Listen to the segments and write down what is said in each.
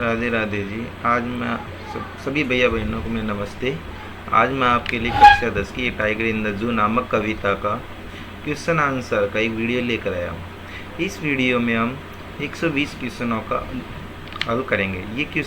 राधे राधे जी। आज मैं सभी भैया बहनों को मैं नमस्ते। आज मैं आपके लिए कक्षा 10 की टाइगर इन द जू नामक कविता का क्वेश्चन आंसर का एक वीडियो लेकर आया हूँ। इस वीडियो में हम 120 क्वेश्चनों का हल करेंगे। ये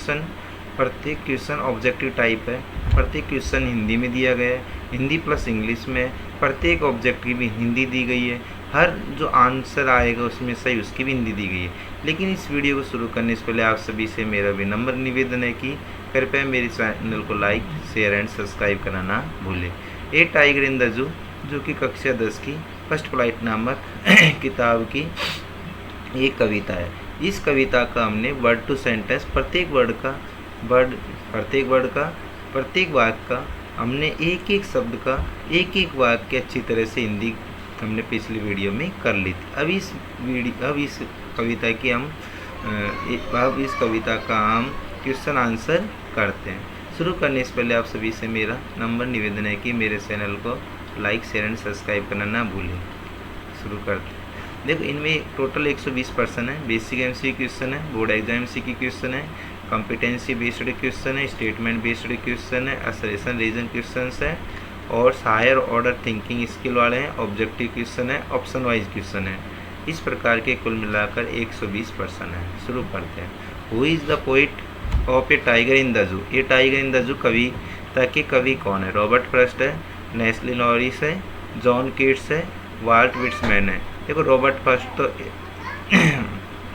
प्रत्येक क्वेश्चन ऑब्जेक्टिव टाइप है। प्रत्येक क्वेश्चन हिंदी में दिया गया है, हिंदी प्लस इंग्लिश में। प्रत्येक ऑब्जेक्टिव भी हिंदी दी गई है। हर जो आंसर आएगा उसमें सही उसकी भी हिंदी दी गई है। लेकिन इस वीडियो को शुरू करने से पहले आप सभी से मेरा विनम्र निवेदन है कि कृपया मेरे चैनल को लाइक, शेयर एंड सब्सक्राइब करना ना भूलें। ए टाइगर इन द जू, जो कि कक्षा 10 की फर्स्ट फ्लाइट नामक किताब की एक कविता है। इस कविता का हमने वर्ड टू सेंटेंस प्रत्येक वाक्य का हमने एक एक शब्द का एक एक वाक्य अच्छी तरह से हिंदी हमने पिछली वीडियो में कर ली थी। अब इस कविता का हम क्वेश्चन आंसर करते हैं। शुरू करने से पहले आप सभी से मेरा नंबर निवेदन है कि मेरे चैनल को लाइक, शेयर एंड सब्सक्राइब करना ना भूलें। शुरू करते हैं। देखो, इनमें टोटल 120 प्रश्न है। बेसिक एमसीक्यू क्वेश्चन है, बोर्ड एग्जाम एमसीक्यू क्वेश्चन है, कॉम्पिटेंसी बेस्ड क्वेश्चन है, स्टेटमेंट बेस्ड क्वेश्चन है, असर्शन रीजन क्वेश्चन है और हायर ऑर्डर थिंकिंग स्किल वाले हैं, ऑब्जेक्टिव क्वेश्चन है, ऑप्शन वाइज क्वेश्चन है। इस प्रकार के कुल मिलाकर 120 प्रश्न है। शुरू करते हैं। Who is the poet of A tiger in the जू? ये टाइगर इन द जू कविता के कवि कौन है? रॉबर्ट फ्रॉस्ट है, नेस्ले लॉरिस है, जॉन कीट्स है, वाल्ट विट्समैन है। देखो, रॉबर्ट फ्रॉस्ट तो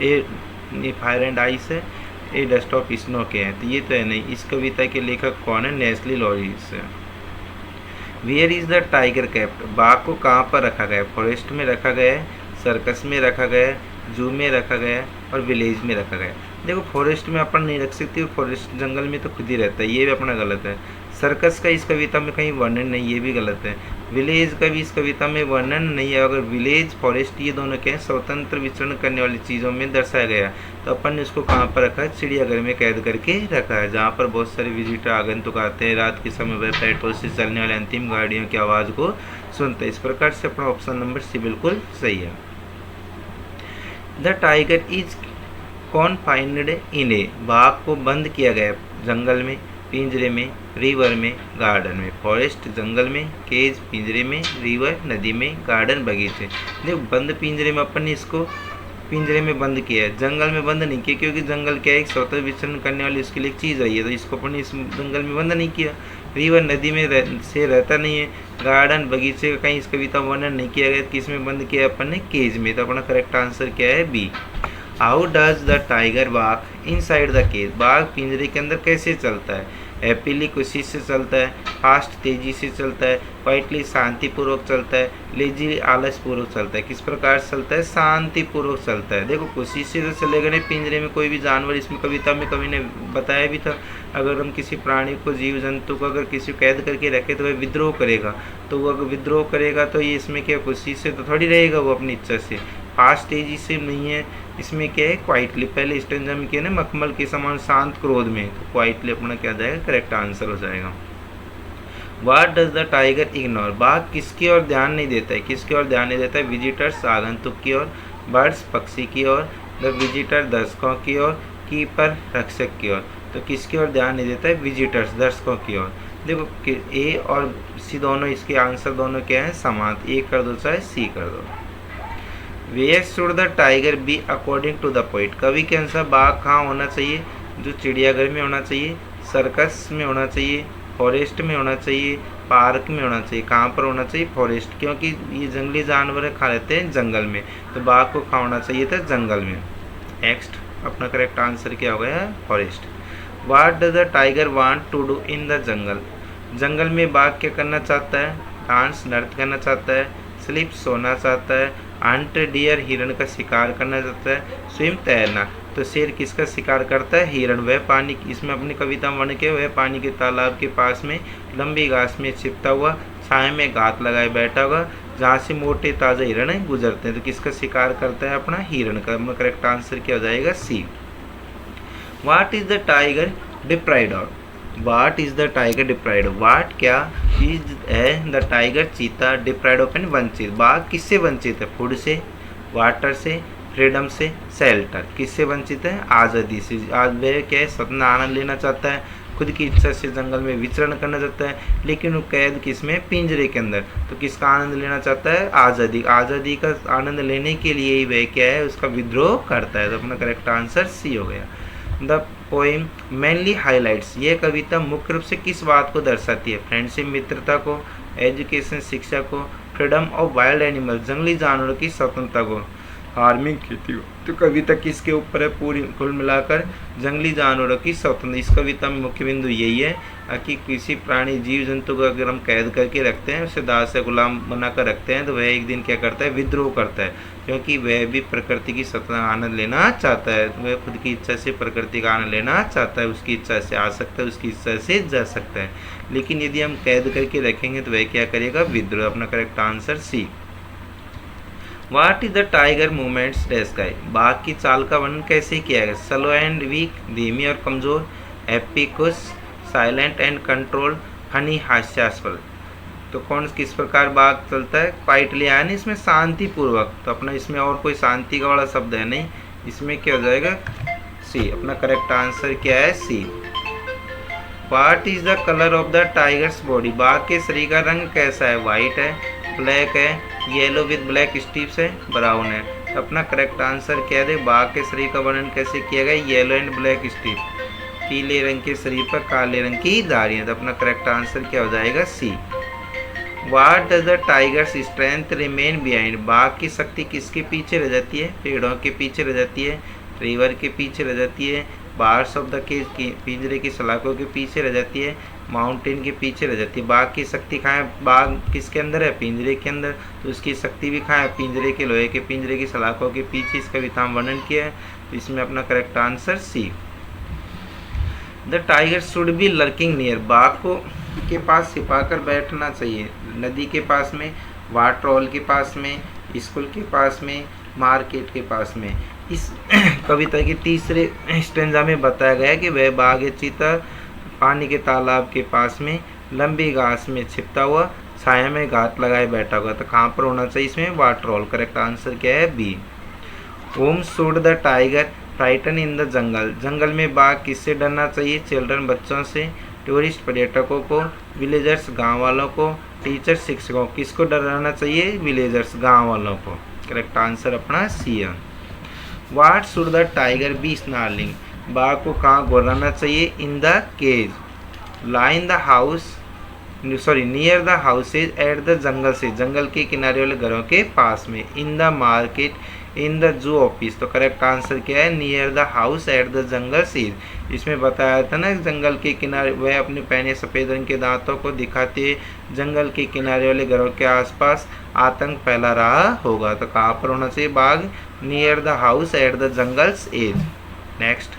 ए फायर एंड आइस है, ए डस्ट ऑफ स्नो के हैं, तो ये तो है नहीं। इस कविता के लेखक कौन है? नेस्ले लॉरिस है। Where is the tiger kept? बाघ को कहाँ पर रखा गया है? फॉरेस्ट में रखा गया है, सर्कस में रखा गया है, जू में रखा गया है और विलेज में रखा गया है। देखो, फॉरेस्ट में अपन नहीं रख सकते, फॉरेस्ट जंगल में तो खुद ही रहता है, ये भी अपना गलत है। सर्कस का इस कविता में कहीं वर्णन नहीं, ये भी गलत है। विलेज का भी इस कविता में वर्णन नहीं है। अगर विलेज, फॉरेस्ट ये दोनों क्या है, स्वतंत्र विचरण करने वाली चीज़ों में दर्शाया गया, तो अपन ने उसको कहाँ पर रखा है? चिड़ियाघर में कैद करके रखा है, जहाँ पर बहुत सारे विजिटर आगंतुक आते हैं। रात के समय वह प्लेटफॉर्म से चलने वाले अंतिम गाड़ियों की आवाज़ को सुनते हैं। इस प्रकार से अपना ऑप्शन नंबर सी बिल्कुल सही है। The tiger is confined in ए? बाघ को बंद किया गया जंगल में, पिंजरे में, रिवर में, गार्डन में। फॉरेस्ट जंगल में, केज पिंजरे में, रिवर नदी में, गार्डन बगीचे। देखो, बंद पिंजरे में अपन ने इसको पिंजरे में बंद किया है, जंगल में बंद नहीं किया, क्योंकि जंगल क्या है, एक स्वतंत्र विचरण करने वाली उसके लिए एक चीज़ रही है, तो इसको अपन ने इस जंगल में बंद नहीं किया। रिवर नदी में से रहता नहीं है। गार्डन बगीचे का कहीं इस कविता वर्णन नहीं किया गया, किस में बंद किया अपन ने? केज में। तो अपना करेक्ट आंसर क्या है? B. How does the tiger walk inside the cage? बाघ पिंजरे के अंदर कैसे चलता है? हैप्पीली खुशी से चलता है, फास्ट तेजी से चलता है, क्वाइटली शांतिपूर्वक चलता है, लेजी आलसपूर्वक चलता है। किस प्रकार से चलता है? शांतिपूर्वक चलता है। देखो, खुशी से तो चलेगा नहीं पिंजरे में कोई भी जानवर। इसमें कविता में कवि ने बताया भी था, अगर हम किसी प्राणी को, जीव जंतु को अगर किसी को कैद करके रखे तो वह विद्रोह करेगा, तो वो अगर विद्रोह करेगा तो ये इसमें क्या, खुशी से तो थोड़ी रहेगा वो अपनी इच्छा से। फास्ट तेजी से नहीं है, इसमें क्या है? क्वाइटली। पहले स्टेंजा में क्या है ना, मखमल के समान शांत क्रोध में, तो क्वाइटली अपना क्या जाएगा? करेक्ट आंसर हो जाएगा। What does the tiger ignore? बाघ किसकी ओर ध्यान नहीं देता है? किसकी ओर ध्यान नहीं देता है? विजिटर्स आगंतुक की ओर, बर्ड्स पक्षी की ओर, द विजिटर दर्शकों की ओर, कीपर रक्षक की ओर। तो किसकी ओर ध्यान नहीं देता है? विजिटर्स दर्शकों की ओर। देखो, ए और सी दोनों, इसके आंसर दोनों क्या है? समान। ए कर दो चाहे सी कर दो। Where should the tiger be according to the poet? कवि के अनुसार बाघ कहाँ होना चाहिए? जो चिड़ियाघर में होना चाहिए, सर्कस में होना चाहिए, फॉरेस्ट में होना चाहिए, पार्क में होना चाहिए। कहाँ पर होना चाहिए? फॉरेस्ट, क्योंकि ये जंगली जानवर खा लेते हैं जंगल में, तो बाघ को कहाँ होना चाहिए था? जंगल में। नेक्स्ट, अपना करेक्ट आंसर क्या हो गया? Forest. What does the tiger want to do in the jungle? जंगल में बाघ क्या करना चाहता है? डांस, नृत्य करना चाहता है, स्लीप, सोना चाहता है, हंट डियर, हिरण का शिकार करना चाहता है, स्विम, तैरना। तो शेर किसका शिकार करता है? हिरण। वह पानी, इसमें अपनी कविता वर्णन के, वह पानी के तालाब के पास में लंबी घास में छिपता हुआ, छाया में घात लगाए बैठा हुआ, जहाँ से मोटे ताज़ा हिरण गुजरते हैं। तो किसका शिकार करता है? अपना हिरण का। अपना करेक्ट आंसर क्या हो जाएगा? C. What is the tiger deprived of? What is the tiger deprived? What क्या इज है द टाइगर, चीता, डिप्राइड ऑफ एंड वंचित? बाघ किससे वंचित है? फूड से, वाटर से, फ्रीडम से, शेल्टर किससे वंचित है, आज़ादी से। आज वह क्या है, स्वतंत्र आनंद लेना चाहता है, खुद की इच्छा से जंगल में विचरण करना चाहता है, लेकिन वो कैद किसमें, पिंजरे के अंदर। तो किसका आनंद लेना चाहता है, आज़ादी। आज़ादी का आनंद लेने के लिए ही वह क्या है, उसका विद्रोह करता है। तो अपना करेक्ट आंसर सी हो गया। द पोएम मेनली हाईलाइट्स, यह कविता मुख्य रूप से किस बात को दर्शाती है, फ्रेंडशिप मित्रता को, एजुकेशन शिक्षा को, फ्रीडम ऑफ वाइल्ड एनिमल जंगली जानवरों की स्वतंत्रता को, फार्मिंग खेती को। तो कविता किसके ऊपर है, पूरी कुल मिलाकर जंगली जानवरों की स्वतंत्रता। इस कविता में मुख्य बिंदु यही है कि किसी प्राणी जीव जंतु को अगर हम कैद करके रखते हैं, उसे दास से गुलाम बनाकर रखते हैं, तो वह एक दिन क्या करता है, विद्रोह करता है, क्योंकि वह भी प्रकृति की स्वतंत्रता आनंद लेना चाहता है। वह खुद की इच्छा से प्रकृति का आनंद लेना चाहता है, उसकी इच्छा से आ सकता है, उसकी इच्छा से जा सकता है। लेकिन यदि हम कैद करके रखेंगे तो वह क्या करेगा, विद्रोह। अपना correct answer C. What is the tiger movements dash गाय, बाघ की चाल का वर्णन कैसे किया गया, स्लो एंड वीक, धीमी और कमजोर, हैप्पी खुश, साइलेंट एंड कंट्रोल, फनी हास्यास्पद। तो कौन किस प्रकार बाघ चलता है, क्वाइटली, यानी इसमें शांतिपूर्वक। तो अपना इसमें और कोई शांति का वाला शब्द है नहीं, इसमें क्या हो जाएगा, सी। अपना करेक्ट आंसर क्या है, C. What is the colour of the tiger's body, बाघ के शरीर का रंग कैसा है, वाइट है, ब्लैक है, येलो विद ब्लैक स्ट्रिप्स है, ब्राउन है। तो अपना करेक्ट आंसर क्या है, बाघ के शरीर का वर्णन कैसे किया गया, येलो एंड ब्लैक स्ट्रिप, पीले रंग के शरीर पर काले रंग की धारियां। तो अपना करेक्ट आंसर क्या हो जाएगा, C. What does the tiger's strength remain behind, बाघ की शक्ति किसके पीछे रह जाती है, पेड़ों के पीछे रह जाती है, रिवर के पीछे रह जाती है, बार्स ऑफ द केज की पिंजरे की सलाखों के पीछे रह जाती है, माउंटेन के पीछे रह जाती है। बाघ की शक्ति कहाँ है, बाघ किसके अंदर है, पिंजरे के अंदर। तो उसकी शक्ति भी कहाँ है, पिंजरे के, लोहे के पिंजरे की सलाखों के पीछे। इस कविता में वर्णन किया है। तो इसमें अपना correct answer C. The tiger should be lurking near, बाघ को के पास छिपा कर बैठना चाहिए, नदी के पास में, वाटर हॉल के पास में, स्कूल के पास में, मार्केट के पास में। इस कविता के तीसरे स्टेंजा में बताया गया है कि वह बाघ या चीता पानी के तालाब के पास में लंबी घास में छिपता हुआ छाया में घात लगाए बैठा हुआ। तो कहाँ पर होना चाहिए, इसमें वाटर हॉल। करेक्ट आंसर क्या है, B. Whom should the tiger frighten in the jungle, जंगल में बाघ किससे डरना चाहिए, चिल्ड्रन बच्चों से, टूरिस्ट पर्यटकों को, विलेजर्स गांव वालों को, टीचर शिक्षकों। किसको डराना चाहिए, विलेजर्स गांव वालों को। करेक्ट आंसर अपना सी है। What should the tiger be snarling, बाघ को कहाँ घुराना चाहिए, in the cage, line the house near the houses at the jungle से, जंगल के किनारे वाले घरों के पास में, in the market, in the zoo office. तो करेक्ट आंसर क्या है, near the house at the jungle sees. इसमें बताया था ना, जंगल के किनारे, वह अपने पहने सफ़ेद रंग के दांतों को दिखाते हुए जंगल के किनारे वाले घरों के आसपास आतंक फैला रहा होगा। तो कहाँ पर होना चाहिए बाघ, near the house at the jungle's edge. Next,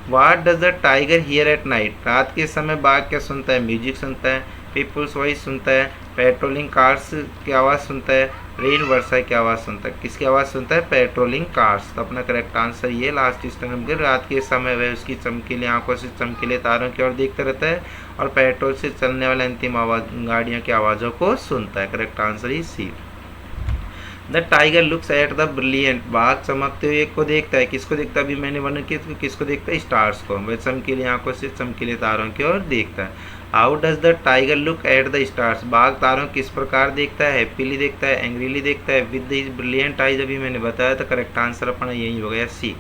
what does the tiger hear at night, रात के समय बाघ क्या सुनता है, म्यूजिक सुनता है, पीपल्स वॉइस सुनता है, पेट्रोलिंग कार्स की आवाज़ सुनता है, रेन वर्षा की आवाज़ सुनता है। किसकी आवाज़ सुनता है, पेट्रोलिंग कार्स। तो अपना करेक्ट आंसर ये लास्ट स्टेप के, रात के समय वह उसकी चमकीली आंखों से चमकीले तारों की ओर देखता रहता है और पेट्रोल से चलने वाले अंतिम गाड़ियों की आवाज़ों को सुनता है। Correct answer is C. The tiger looks at the brilliant, बाघ चमकते हुए को देखता है, किसको देखता है, अभी मैंने वर्णन किया तो किसको देखता है, स्टार्स को। वह चमकीली आंखों से चमकीले तारों की ओर देखता है। How does the tiger look at the stars, बाघ तारों किस प्रकार देखता है, हैप्पीली देखता है, एंग्रीली देखता है, विद दिस ब्रिलियंट आइज, अभी मैंने बताया था। करेक्ट आंसर अपना यही हो गया, C.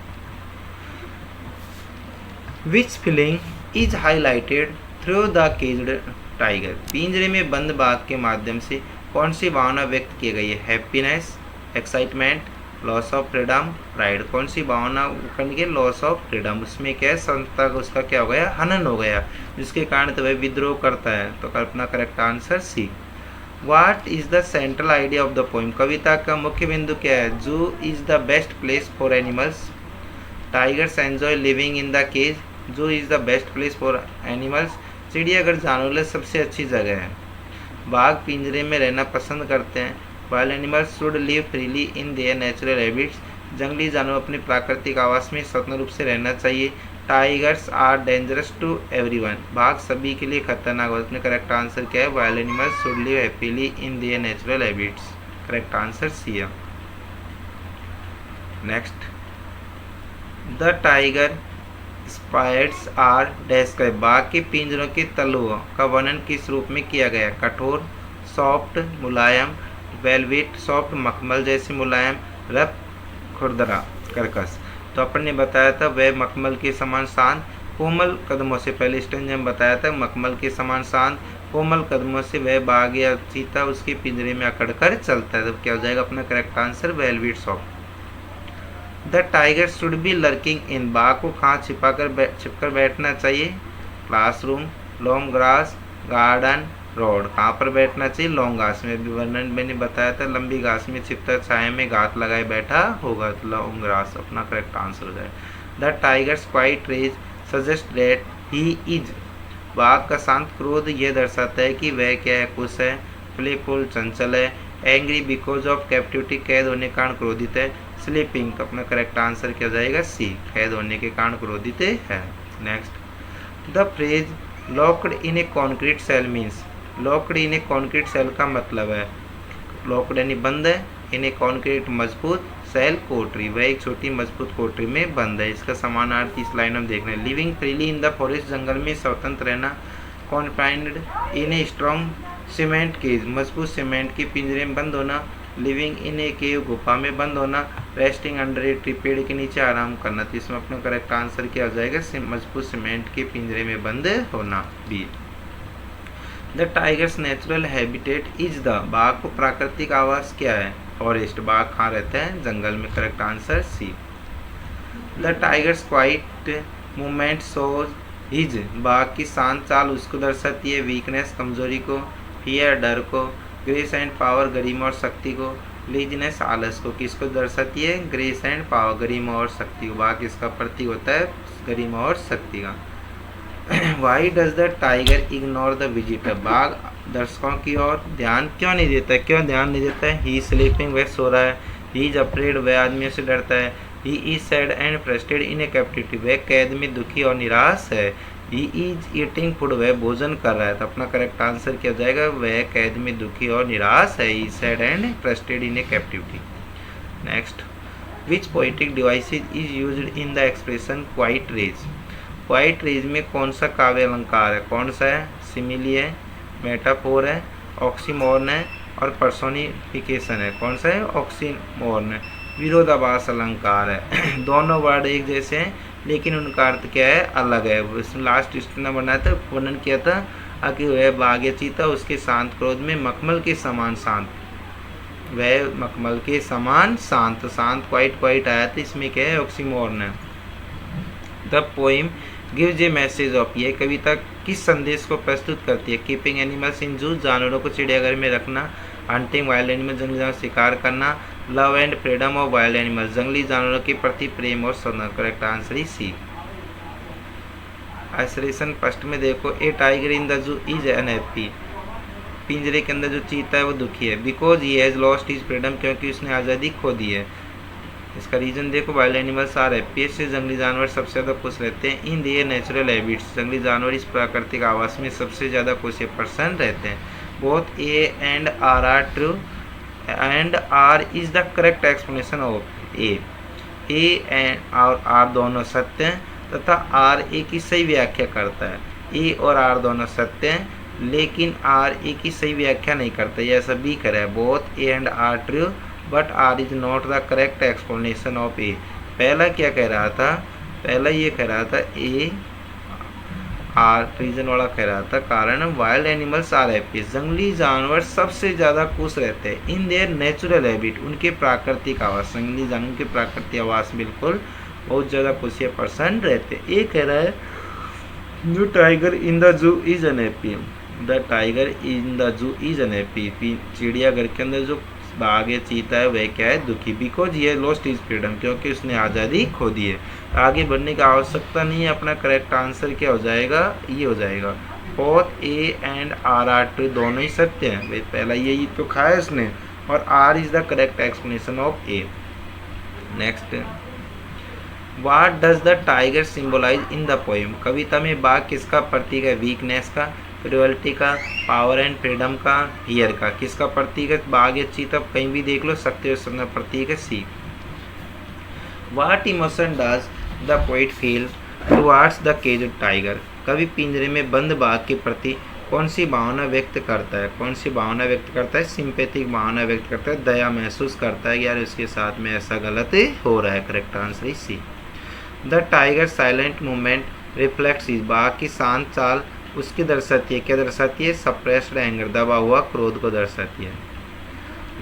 Which feeling is highlighted through the caged tiger, पिंजरे में बंद बाघ के माध्यम से कौन सी भावना व्यक्त की गई है, happiness, excitement, loss of freedom, pride. कौन सी भावना करने के, लॉस ऑफ फ्रीडम। उसमें क्या है, संस्था का उसका क्या हो गया, हनन हो गया, जिसके कारण तो वह विद्रोह करता है। तो अपना correct answer C. What is the central idea of the poem, कविता का मुख्य बिंदु क्या है, zoo is the best place for animals, tigers enjoy living in the cage, zoo is the best place for animals, चिड़ियाघर जानवरों सबसे अच्छी जगह है, बाघ पिंजरे में रहना पसंद करते हैं, wild animals should live freely in their natural habits, जंगली जानवर अपने प्राकृतिक आवास में स्वतंत्र रूप से रहना चाहिए, tigers are dangerous to everyone, बाघ सभी के लिए खतरनाक होते हैं। अपने करेक्ट आंसर क्या है, wild animals should live happily in their natural habits. Correct answer C है। Next, the tiger strides are dash का, बाघ के पिंजरों के तलुओं का वर्णन किस रूप में किया गया? कठोर, सॉफ्ट मुलायम, वेलवेट सॉफ्ट मखमल जैसे मुलायम, रफ खुरदरा कर्कश। तो अपन ने बताया था वह मखमल के समान शांत कोमल कदमों से, पहले स्टेंज में बताया था मखमल के समान शांत कोमल कदमों से वह बाघ या चीता उसके पिंजरे में अकड़कर चलता है। तो क्या हो जाएगा अपना correct answer? Velvet soft. The tiger should be lurking इन, बाघ को कहाँ छिपकर बैठना चाहिए? Classroom, long grass, garden, road. कहाँ पर बैठना चाहिए? लॉन्ग घास में। भी वर्णन मैंने बताया था लंबी घास में छिपकर छाया में घात लगाए बैठा होगा, तो लॉन्ग ग्रास अपना करेक्ट आंसर हो जाए। The tiger's quiet rage suggest that he is, बाघ का शांत क्रोध यह दर्शाता है कि वह क्या है? खुश है, प्लेफुल चंचल है, एंग्री बिकॉज ऑफ कैप्टिविटी कैद होने के कारण क्रोधित है, स्लीपिंग। तो अपना करेक्ट आंसर क्या हो जाएगा? सी, कैद होने के कारण क्रोधित है। Next, the phrase locked in a concrete cell means, locked in a concrete cell का मतलब है लॉक्ड यानी बंद है, इन ए कॉन्क्रीट मजबूत, सेल कोठरी, वह एक छोटी मजबूत कोठरी में बंद है। इसका समानार्थी इस लाइन में देखना है। Living freely in the forest, जंगल में स्वतंत्र रहना, confined in a strong cement cage, मजबूत सीमेंट के पिंजरे में बंद होना, लिविंग इन ए केव, गुफा में बंद होना, रेस्टिंग अंडर ए ट्री, पेड़ के नीचे आराम करना। तो इसमें अपना करेक्ट आंसर क्या हो जाएगा? मजबूत सीमेंट के पिंजरे में बंद होना, B. The tiger's natural habitat is the, बाघ को प्राकृतिक आवास क्या है? फॉरेस्ट, बाघ कहाँ रहते हैं? जंगल में। Correct answer C. The tiger's quiet movement shows his, बाघ की शांत चाल उसको दर्शाती है वीकनेस कमजोरी को, फियर डर को, ग्रेस एंड पावर गरिमा और शक्ति को, लेजीनेस आलस को। किसको दर्शाती है? ग्रेस एंड पावर, गरिमा और शक्ति को। बाघ किसका प्रतीक होता है? गरिमा और शक्ति का। Y does the tiger ignore the visitor, बाघ दर्शकों की ओर ध्यान क्यों नहीं देता है? क्यों ध्यान नहीं देता है? ही स्लीपिंग, वह सो रहा है, ही इज अफ्रेड, वह आदमियों से डरता है, he is sad and frustrated in a captivity, वह कैद में दुखी और निराश है, ही इज ईटिंग फूड, वह भोजन कर रहा है। तो अपना करेक्ट आंसर क्या हो जाएगा? वह कैद में दुखी और निराश है, he sad and frustrated in a captivity. Next, which poetic devices is used in the expression quiet rage, quiet rage में कौन सा काव्य अलंकार है? कौन सा है? सिमिली है, मेटाफोर है, ऑक्सीमोर्न है और पर्सोनिफिकेशन है। कौन सा है? ऑक्सीमोर्न है। विरोधाभास अलंकार है। दोनों वर्ड एक जैसे हैं लेकिन उनका अर्थ क्या है? अलग है। इसमें लास्ट स्टेज बनाया था, वर्णन किया था कि वह बाघ या चीता उसके शांत क्रोध में मखमल के समान शांत, वह मखमल के समान शांत, शांत क्वाइट आया था, इसमें क्या है? ऑक्सीमोर्न है। The poem gives A message of, ये कविता किस संदेश को प्रस्तुत करती है? कीपिंग एनिमल्स इन जू, जानवरों को चिड़ियाघर में रखना, हंटिंग वाइल्ड एनिमल, जंगली जानवर शिकार करना, love and freedom of wild animals, जंगली जानवरों के प्रति प्रेम और स्वतंत्रता। Correct answer he C. Isolation first में देखो, a tiger in the zoo is unhappy, पिंजरे के अंदर जो चीता है वो दुखी है, because he has lost his freedom, क्योंकि उसने आज़ादी खो दी है। इसका रीजन देखो, वाइल्ड एनिमल्स आर हैप्पी, से जंगली जानवर सबसे ज़्यादा खुश रहते हैं, इन देयर नेचुरल हैबिट्स, जंगली जानवर इस प्राकृतिक आवास में सबसे ज़्यादा खुश पर्सन रहते हैं। Both A and R are true and R is the correct explanation of A and और आर दोनों सत्य हैं तथा आर ए की सही व्याख्या करता है। ए और आर दोनों सत्य हैं लेकिन आर ए की सही व्याख्या नहीं करता, यह ऐसा बी करे है। Both A and R true but R is not the correct explanation of A. पहला क्या कह रहा था? पहला ये कह रहा था ए आर रीजन वाला कह रहा था कारण वाइल्ड एनिमल्स आर हैप्पी, जंगली जानवर सबसे ज़्यादा खुश रहते हैं, इन देयर नेचुरल हैबिट, उनके प्राकृतिक आवास, जंगली जानवर के प्राकृतिक आवास बिल्कुल बहुत ज़्यादा खुशी पर्सन रहते हैं। ये कह रहा है the tiger in the zoo is unhappy, the tiger in the zoo is unhappy, चिड़ियाघर के अंदर जो बाघ या चीता है वह क्या है? दुखी, बिकॉज ये लॉस्ट हिज फ्रीडम, क्योंकि उसने आज़ादी खो दी है। आगे बढ़ने की आवश्यकता नहीं है। अपना करेक्ट आंसर क्या हो जाएगा? ये हो जाएगा। Both A and R are true, दोनों ही सत्य हैं। भाई पहला यही तो खाया उसने, और R is the correct explanation of A. Next, what does the tiger symbolize in the poem, कविता में बाघ किसका प्रतीक है? वीकनेस का, क्रुएल्टी का, पावर एंड फ्रीडम का, हियर का। किसका प्रतीक है? बाघ या चीता कहीं भी देख लो, शक्ति और प्रतीक है C. What emotion does the poet feel towards the caged tiger. कवि पिंजरे में बंद बाघ के प्रति कौन सी भावना व्यक्त करता है? कौन सी भावना व्यक्त करता है? सिंपैथिक भावना व्यक्त करता है, दया महसूस करता है यार उसके साथ में ऐसा गलत हो रहा है। Correct answer is C. The tiger silent movement reflects is. बाघ की शांत चाल उसकी दर्शाती है, क्या दर्शाती है? सप्रेस्ड एंगर, दबा हुआ क्रोध को दर्शाती है।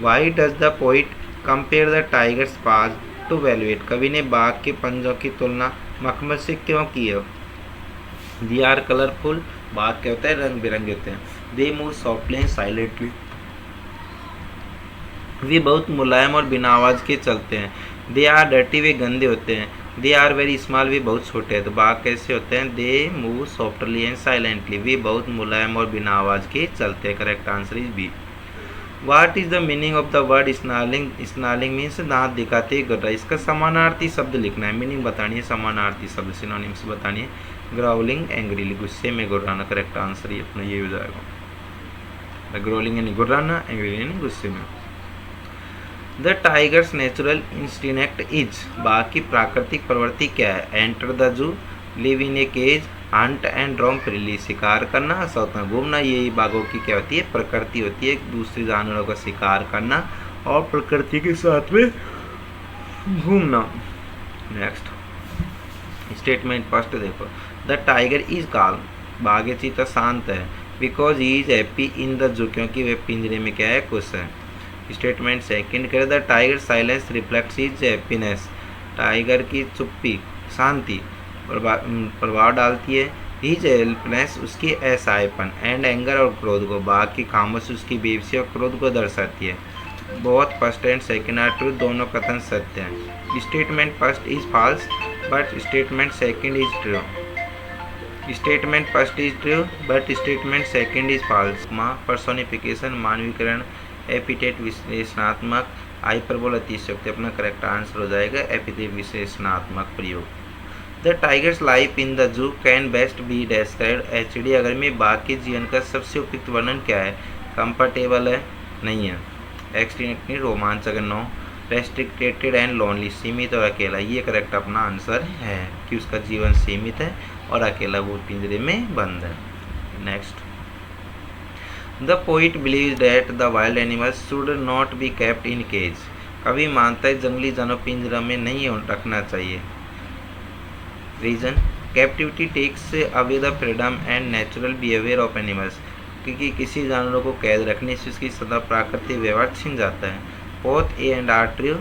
Why does the poet compare the tigers पाज टू वेलवेट। कवि ने बाघ के पंजों की तुलना मखमल से क्यों की है? दे आर कलरफुल, बाघ क्या होता है? रंग बिरंगे होते हैं। They move softly and silently, वे बहुत मुलायम और बिना आवाज के चलते हैं। दे आर डर्टी, वे गंदे होते हैं। दे आर वेरी स्मॉल, वे बहुत छोटे हैं। तो बाघ कैसे होते हैं? They move softly and silently, वे बहुत मुलायम और बिना आवाज के चलते हैं। Correct answer is B. What is the meaning of the word snarling? Snarling means दांत दिखाते गर्रा। इसका समानार्थी शब्द लिखना है, मीनिंग बतानी है, समानार्थी शब्द सिनोनिम्स बतानी है। ग्राउलिंग एंग्रीली, गुस्से में गुर्राना। करेक्ट आंसर ये अपना ये हो जाएगा। ग्रोलिंग यानी गुर्राना, एंग्रीली यानी गुस्से में। The tiger's natural instinct is. बाघ की प्राकृतिक प्रवृत्ति क्या है? Enter the zoo, live in a cage, hunt and roam freely, शिकार करना, स्वतंत्र घूमना। यही बाघों की क्या होती है? प्रकृति होती है, दूसरे जानवरों का शिकार करना और प्रकृति के साथ में घूमना। नेक्स्ट स्टेटमेंट फर्स्ट देखो। द टाइगर इज काल्म, बाघ चीता शांत है। Because he is happy in the जू, क्योंकि वे पिंजरे में क्या है? खुश है। स्टेटमेंट सेकंड करे। The tiger silence reflects his happiness, tiger की चुप्पी शांति प्रभाव डालती है। हिज हेल्पनेस, उसकी असहायपन, एंड एंगर और क्रोध को, बाघ की खामोशी उसकी बेबसी और क्रोध को दर्शाती है। Both first and second are true, दोनों कथन सत्य हैं। Statement first is false but statement second is true. Statement first is true but statement second is false. Personification, मानवीकरण, एपिटेट विशेषणात्मक, हाइपरबोल अतिशयोक्ति। अपना करेक्ट आंसर हो जाएगा एपिटेट विशेषणात्मक प्रयोग। The tiger's life in the zoo can best be described HD. अगर में बाघ के जीवन का सबसे उपयुक्त वर्णन क्या है? कंफर्टेबल है, नहीं है। एक्सटेंट, रोमांचक, नो। रेस्ट्रिक्टेड एंड लोनली, सीमित और अकेला। ये करेक्ट अपना आंसर है कि उसका जीवन सीमित है और अकेला, वो पिंजरे में बंद है। Next. The poet believe that the wild animals should not be kept in cage. कवि मानता है जंगली जानवर पिंजरा में नहीं रखना चाहिए। Reason, captivity takes away the freedom and natural behaviour of animals, क्योंकि किसी जानवर को कैद रखने से उसकी सदा प्राकृतिक व्यवहार छिन जाता है। Both A and R true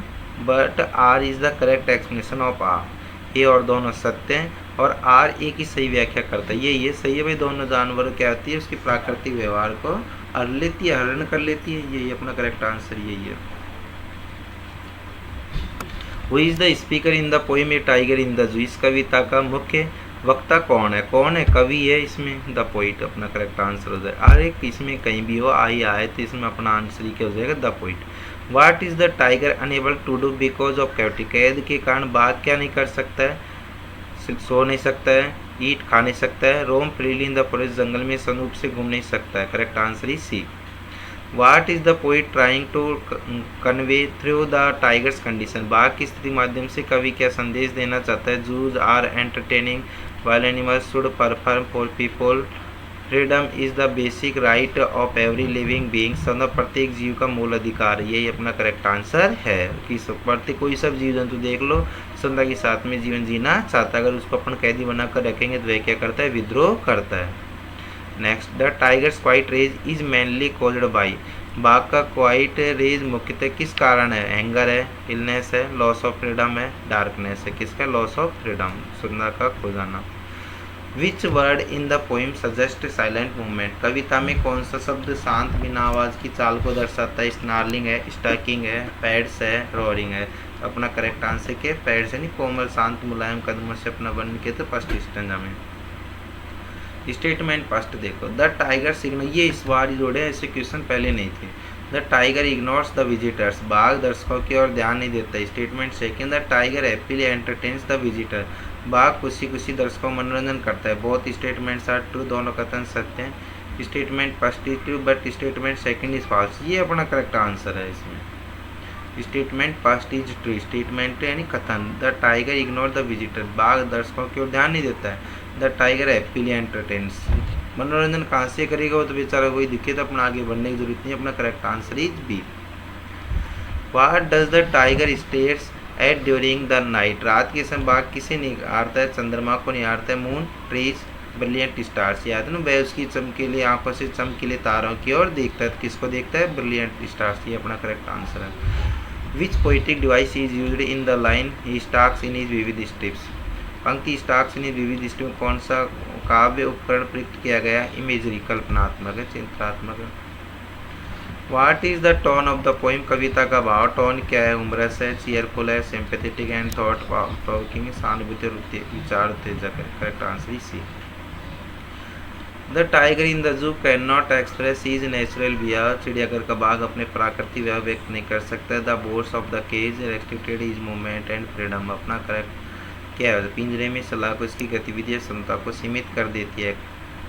but R is the correct explanation of R. A और दोनों सत्य हैं और आर ए की सही व्याख्या करता है। ये सही है भाई, दोनों जानवर क्या होती है? उसकी प्राकृतिक व्यवहार को हर लेती है, हरण कर लेती है। यही अपना करेक्ट आंसर यही है। Who is the speaker in the poem a tiger in the जू। इस कविता का मुख्य वक्ता कौन है? कौन है? कवि है इसमें, द पोइट। अपना करेक्ट आंसर हो जाएगा। अरे इसमें कहीं भी हो आई आए तो इसमें अपना आंसर ही क्या हो जाएगा? The poet. What is the tiger unable to do because of cavity. कैद के कारण बाघ क्या नहीं कर सकता है? सो नहीं सकता है, ईट खा नहीं सकता है, roam freely in the forest, जंगल में स्वरूप से घूम नहीं सकता है। Correct answer is C. What is the poet trying to convey through the tiger's condition. बाघ की स्थिति माध्यम से कवि क्या संदेश देना चाहता है? Zoos are entertaining, wild animals should perform for people, freedom is the basic right of every living being, सदा प्रत्येक जीव का मूल अधिकार। यही अपना करेक्ट आंसर है कि प्रत्येक कोई सब जीव जंतु देख लो सदा के साथ में जीवन जीना चाहता है। अगर उसको अपन कैदी बनाकर रखेंगे तो वह क्या करता है? विद्रोह करता है। Next. The tiger's quiet rage is mainly caused by. बाघ का क्वाइट रेज मुख्यतः किस कारण है? एंगर है, इलनेस है, लॉस ऑफ फ्रीडम है, डार्कनेस है। किसका? लॉस ऑफ फ्रीडम, सुंदर का खो जाना। Which word in the poem suggest silent movement. कविता में कौन सा शब्द शांत बिना आवाज की चाल को दर्शाता है? स्नार्लिंग है, स्टैकिंग है, पैड्स है, रोरिंग है। अपना करेक्ट आंसर के पैड्स यानी कोमल शांत मुलायम कदमों से अपना वर्णन किया तो फर्स्ट स्टैंजा में। स्टेटमेंट फर्स्ट देखो। द टाइगर सिग्नल, ये इस बार जोड़े, ऐसे क्वेश्चन पहले नहीं थे। The tiger ignores the visitors, बाघ दर्शकों की ओर ध्यान नहीं देता। Statement second. The tiger happily entertains the visitor, बाघ खुशी खुशी दर्शकों का मनोरंजन करता है। बोथ स्टेटमेंट्स आर ट्रू, दोनों कथन सत्य हैं। Statement first is true but statement second is false. ये अपना करेक्ट आंसर है इसमें। Statement past is true, statement यानी कथन। The tiger ignore the visitor, बाघ दर्शकों की ओर ध्यान नहीं देता है। द टाइगर हैप्पीली एंटरटेन्स, मनोरंजन कहाँ से करेगा, वो तो बेचारा वही दिखे, तो अपना आगे बढ़ने की जरूरत नहीं। अपना correct answer is B. What does the tiger stares at during the night, रात के समय बाघ किसे निहारता है, चंद्रमा को निहारता है, मून, ट्रीज, ब्रिलियंट स्टार्स, याद है ना, वह उसकी चमकीली आंखों से चमकीले तारों की ओर देखता है। किसको देखता है, ब्रिलियंट स्टार्स, ये अपना करेक्ट आंसर है। Which poetic device is used in the line he stalks in his vivid stripes, पंक्ति stalks in his vivid stripe में कौन सा काव्य उपकरण प्रयुक्त किया गया, इमेजरी, कल्पनात्मक है, चित्रात्मक है। What is the tone of the poem, कविता का भाव, टोन क्या है, उम्रस है, चीयरफुल है, सिंपैथेटिक एंड थॉट प्रोवोकिंग, सहानुभूति विचार उत्तेजक है। Correct answer is C. The tiger in the zoo can not express his natural behaviour, चिड़ियाघर का बाघ अपने प्राकृतिक व्यवहार व्यक्त नहीं कर सकता है। The boards of the cage restricted his movement and freedom, अपना करेक्ट क्या है, पिंजरे में सलाख उसकी गतिविधि क्षमता को सीमित कर देती है।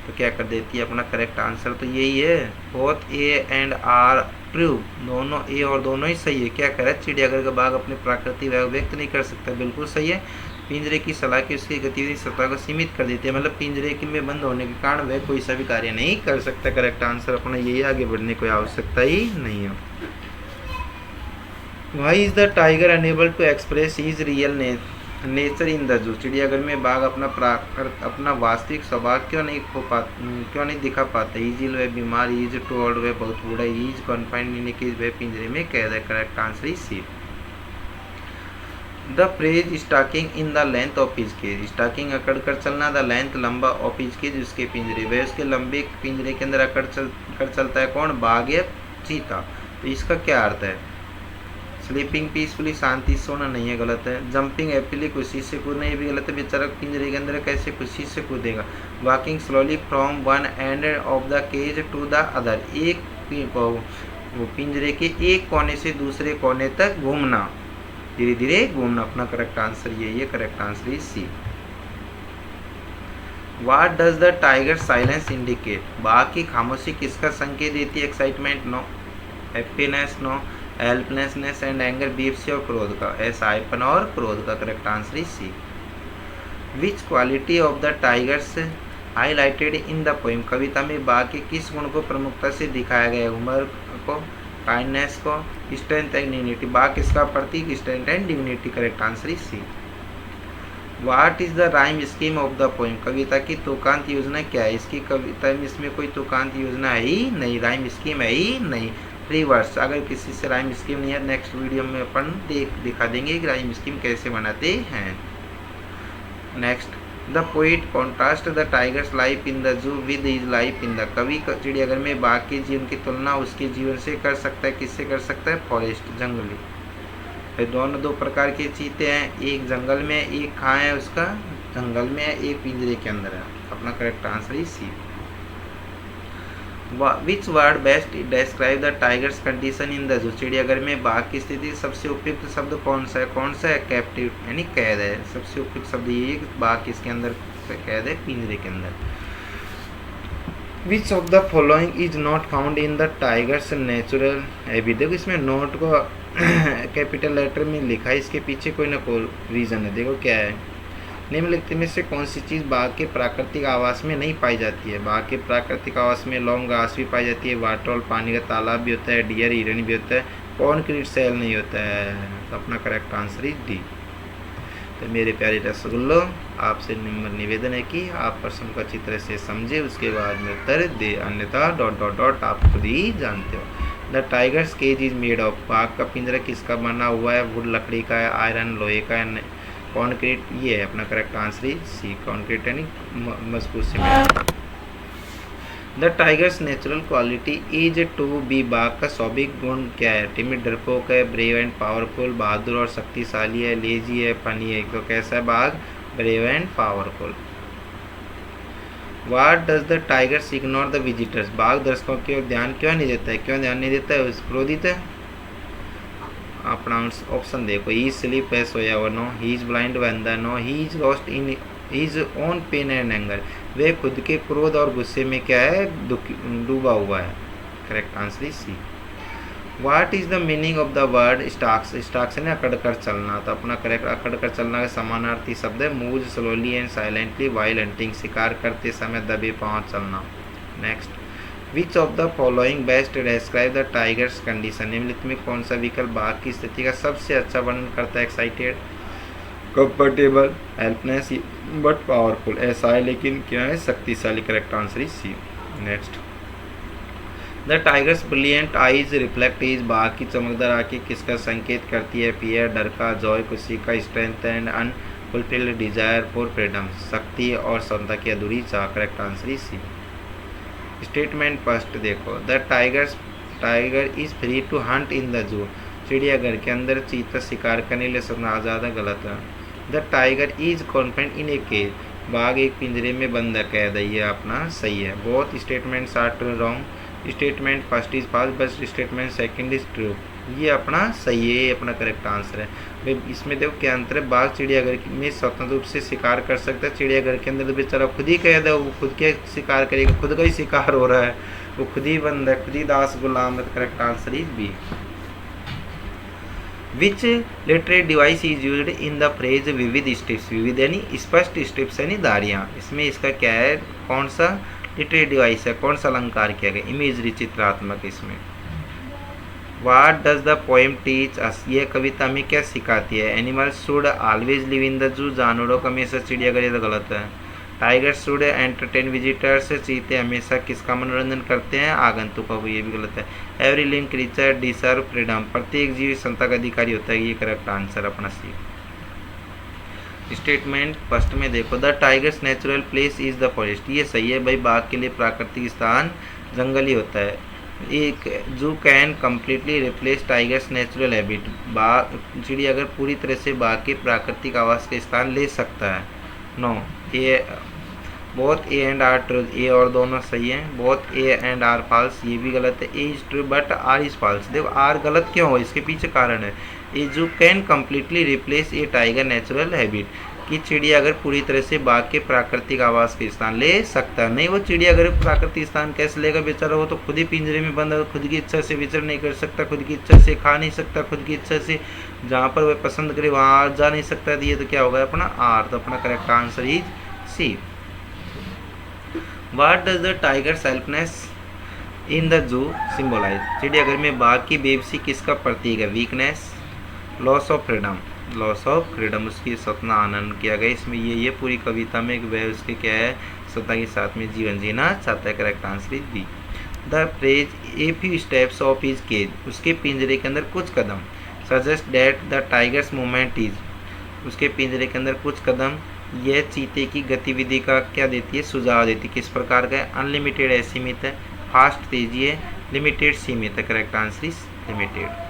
तो क्या कर देती है, अपना करेक्ट आंसर तो यही है। Both A and R true, दोनों ए और दोनों ही सही है। क्या करे, चिड़ियाघर का बाघ अपने प्राकृतिक व्यवहार व्यक्त नहीं कर सकता, बिल्कुल सही है। पिंजरे की सलाखें उसकी गतिविधि सत्ता को सीमित कर देती है, मतलब पिंजरे में बंद होने के कारण वह कोई सा भी कार्य नहीं कर सकता। करेक्ट आंसर अपना यही, आगे बढ़ने की आवश्यकता ही नहीं है। Why is the tiger unable to express his real nature in the zoo, चिड़ियाघर में बाघ अपना वास्तविक स्वभाव क्यों नहीं दिखा पाता। इज इल, वह बीमार, इज टू ओल्ड, वह बहुत बूढ़ा, इज कन्फाइंड इन केज, वह पिंजरे में कैद है। Correct answer is C. The phrase stalking in the length of his cage, stalking अकड़ कर चलना, द लेंथ लंबा, ऑफ हिज केज उसके पिंजरे, वह उसके लंबे पिंजरे के अंदर अकड़ चलता है, कौन, बाघ या चीता। तो इसका क्या अर्थ है, स्लीपिंग पीसफुली, शांति सोना नहीं है, गलत है। जंपिंग हैप्पीली, खुशी से कूदना, ये भी गलत है, बेचारा पिंजरे के अंदर कैसे खुशी से कूदेगा। Walking slowly from one end of the cage to the other, एक वो पिंजरे के एक कोने से दूसरे कोने तक घूमना, धीरे धीरे घूमना। अपना करेक्ट आंसर यही है। Correct answer is C. What does the tiger silence indicate, बाघ की खामोशी किसका संकेत देती है, excitement no, happiness no, helplessness and anger, बीएफसी और क्रोध का, ऐसापन और क्रोध का। Correct answer is C. Which quality of the tiger's highlighted in the poem, कविता में बाघ के किस गुण को प्रमुखता से दिखाया गया है, उम्र को, काइंडनेस को, स्ट्रेंथ एंड डिग्निटी, बाघ किसका प्रतीक, strength and dignity. Correct answer is C. What is the rhyme scheme of the poem, कविता की तुकांत योजना क्या है, इसकी कविता में इसमें कोई तुकांत योजना है ही नहीं, राइम स्कीम है ही नहीं। रिवर्स, अगर किसी से राइम स्कीम नहीं है, नेक्स्ट वीडियो में अपन दिखा देंगे कि राइम स्कीम कैसे बनाते हैं। Next, the poet contrast the tiger's life in the जू with his life in the, कवि चिड़ियाघर में बाघ के जीवन की तुलना उसके जीवन से कर सकता है, किससे कर सकता है, फॉरेस्ट, जंगली। फिर दोनों दो प्रकार के चीते हैं, एक जंगल में, एक कहाँ है उसका, जंगल में है, एक पिंजरे के अंदर है। अपना correct answer is C. Which word best describe the tiger's condition in the zoo, चिड़ियाघर में बाघ की स्थिति सबसे उपयुक्त शब्द कौन सा है, कैप्टिव यानी कैद है, सबसे उपयुक्त शब्द ये बाघ किसके अंदर कैद है, पिंजरे के अंदर। विच of the following is not found in the tiger's natural habit, देखो इसमें नोट को कैपिटल लेटर में लिखा है, इसके पीछे कोई ना कोई रीजन है, देखो क्या है। निम्नलिखित में से कौन सी चीज़ बाघ के प्राकृतिक आवास में नहीं पाई जाती है, बाघ के प्राकृतिक आवास में लॉन्ग घास भी पाई जाती है, वाटर और पानी का तालाब भी होता है, डियर हिरन भी होता है, कॉन्क्रीट सेल नहीं होता है। तो अपना करेक्ट आंसर इज डी। तो मेरे प्यारे रसगुल्लो, आपसे निवेदन है कि आप प्रश्न को अच्छी तरह से समझे, उसके बाद में उत्तर दे, अन्यथा ... आप खुद ही जानते हो। The tiger's cage is made of, बाघ का पिंजरा किसका बना हुआ है, वुड लकड़ी का है, आयरन लोहे का है, कॉन्क्रीट, ये है। अपना correct answer is C, concrete यानी मजबूत cement. The tiger's natural quality is to be, बाघ का स्वाभाविक गुण क्या है, टिमिड, डरपोक है, ब्रेव एंड पावरफुल, बहादुर और शक्तिशाली है, लेजी है, फनी है। तो कैसा है बाघ, brave and powerful. What does the tigers ignore the visitors, बाघ दर्शकों की ओर ध्यान क्यों नहीं देता है, क्यों ध्यान नहीं देता है, क्रोधित है। अपना ऑप्शन देखो, ही स्लीप है, सोया हुआ, नो, ही इज ब्लाइंड, अंधा, no, he is lost in his own pain and anger, वे खुद के क्रोध और गुस्से में क्या है, डूबा हुआ है। Correct answer is C. What is the meaning of the word stalks? Stalks है ना अकड़ कर चलना, तो अपना करेक्ट अकड़ कर चलना का समानार्थी शब्द है move slowly and silently while hunting, शिकार करते समय दबे पांव चलना। Next, which of the following best describe the tiger's condition? निम्नलिखित में कौन सा विकल्प बाघ की स्थिति का सबसे अच्छा वर्णन करता है? Excited, comfortable, helpless but powerful. ऐसा है लेकिन क्या है? शक्तिशाली। Correct answer is C. Next, the tiger's brilliant eyes reflect is, बाघ की चमकदार आंखें किसका संकेत करती है? फियर, डर का, जॉय, खुशी का, strength and unfulfilled desire for freedom, शक्ति और क्षमता की अधूरी चाह। Correct answer is C. Statement first देखो, the tiger is free to hunt in the zoo, चिड़ियाघर के अंदर चीता शिकार करने के लिए सबसे आज़ाद है। गलत है। The tiger is confident in a cage, बाघ एक पिंजरे में बंद है, कैद है। ये अपना सही है। Both statements are wrong, statement first is false but statement second is true. ये अपना सही है, ये अपना करेक्ट आंसर है। भाई इसमें देखो क्या अंतर है, बाघ चिड़ियाघर में स्वतंत्र रूप से शिकार कर सकता है, चिड़ियाघर के अंदर तो बेचारा खुद ही कैद है, वो खुद के शिकार करेगा, खुद का ही शिकार हो रहा है, वो खुद ही बंद है, खुद ही दास गुलाम है। Correct answer is B. Which literary device is used in the phrase vivid stripes? Vivid यानी स्पष्ट, स्ट्रिप्स यानी धारियाँ। इसमें इसका क्या है, कौन सा लिटरेरी डिवाइस है, कौन सा अलंकार किया गया? इमेजरी, चित्रात्मक। इसमें what does the poem teach us? ये कविता हमें क्या सिखाती है? Animals should always live in the जू, जानवरों को हमेशा चिड़ियाघर। ये तो गलत है। टाइगर्स शुड एंटरटेन विजिटर्स, चीते हमेशा किसका मनोरंजन करते हैं? आगंतुकों को। ये भी गलत है। Every living creature deserve freedom, प्रत्येक जीव क्षमता का अधिकारी होता है। ये करेक्ट आंसर अपना सी। स्टेटमेंट फर्स्ट में देखो, the tiger's natural place is the forest. ये सही है भाई, बाघ के लिए प्राकृतिक स्थान जंगल ही होता है। एक जू can completely replace tigers natural habit, बाघ चिड़ियाघर पूरी तरह से बाघ के प्राकृतिक आवास का स्थान ले सकता है। नो, ये both A and R true, A और दोनों सही हैं। Both A and R false, ये भी गलत है। A is true but R is false. देखो आर गलत क्यों हो, इसके पीछे कारण है। A zoo can completely replace a tiger natural habit, कि चिड़ियाघर पूरी तरह से बाघ के प्राकृतिक आवास के स्थान ले सकता है। नहीं, वो चिड़ियाघर प्राकृतिक स्थान कैसे लेगा बेचारा, वो तो खुद ही पिंजरे में बंद है, खुद की इच्छा से विचरण नहीं कर सकता, खुद की इच्छा से खा नहीं सकता, खुद की इच्छा से जहाँ पर वह पसंद करे वहाँ जा नहीं सकता। ये तो क्या होगा अपना आर, तो अपना correct answer is C. What does the tiger's helpless in the zoo symbolise? चिड़ियाघर में बाघ की बेबसी किसका प्रतीक है? Weakness, loss of freedom. Loss of freedom, उसकी सपना आनंद किया गया। इसमें ये पूरी कविता में वह उसके क्या है, सत्ता के साथ में जीवन जीना चाहता है। Correct answer is B. The phrase a few steps of his cage, उसके पिंजरे के अंदर कुछ कदम। Suggest that the tiger's movement is, उसके पिंजरे के अंदर कुछ कदम। यह चीते की गतिविधि का क्या देती है? सुझाव देती है। किस प्रकार का है? अनलिमिटेड है, सीमित है। फास्ट तेजी है, लिमिटेड सीमित है। Correct answer is limited.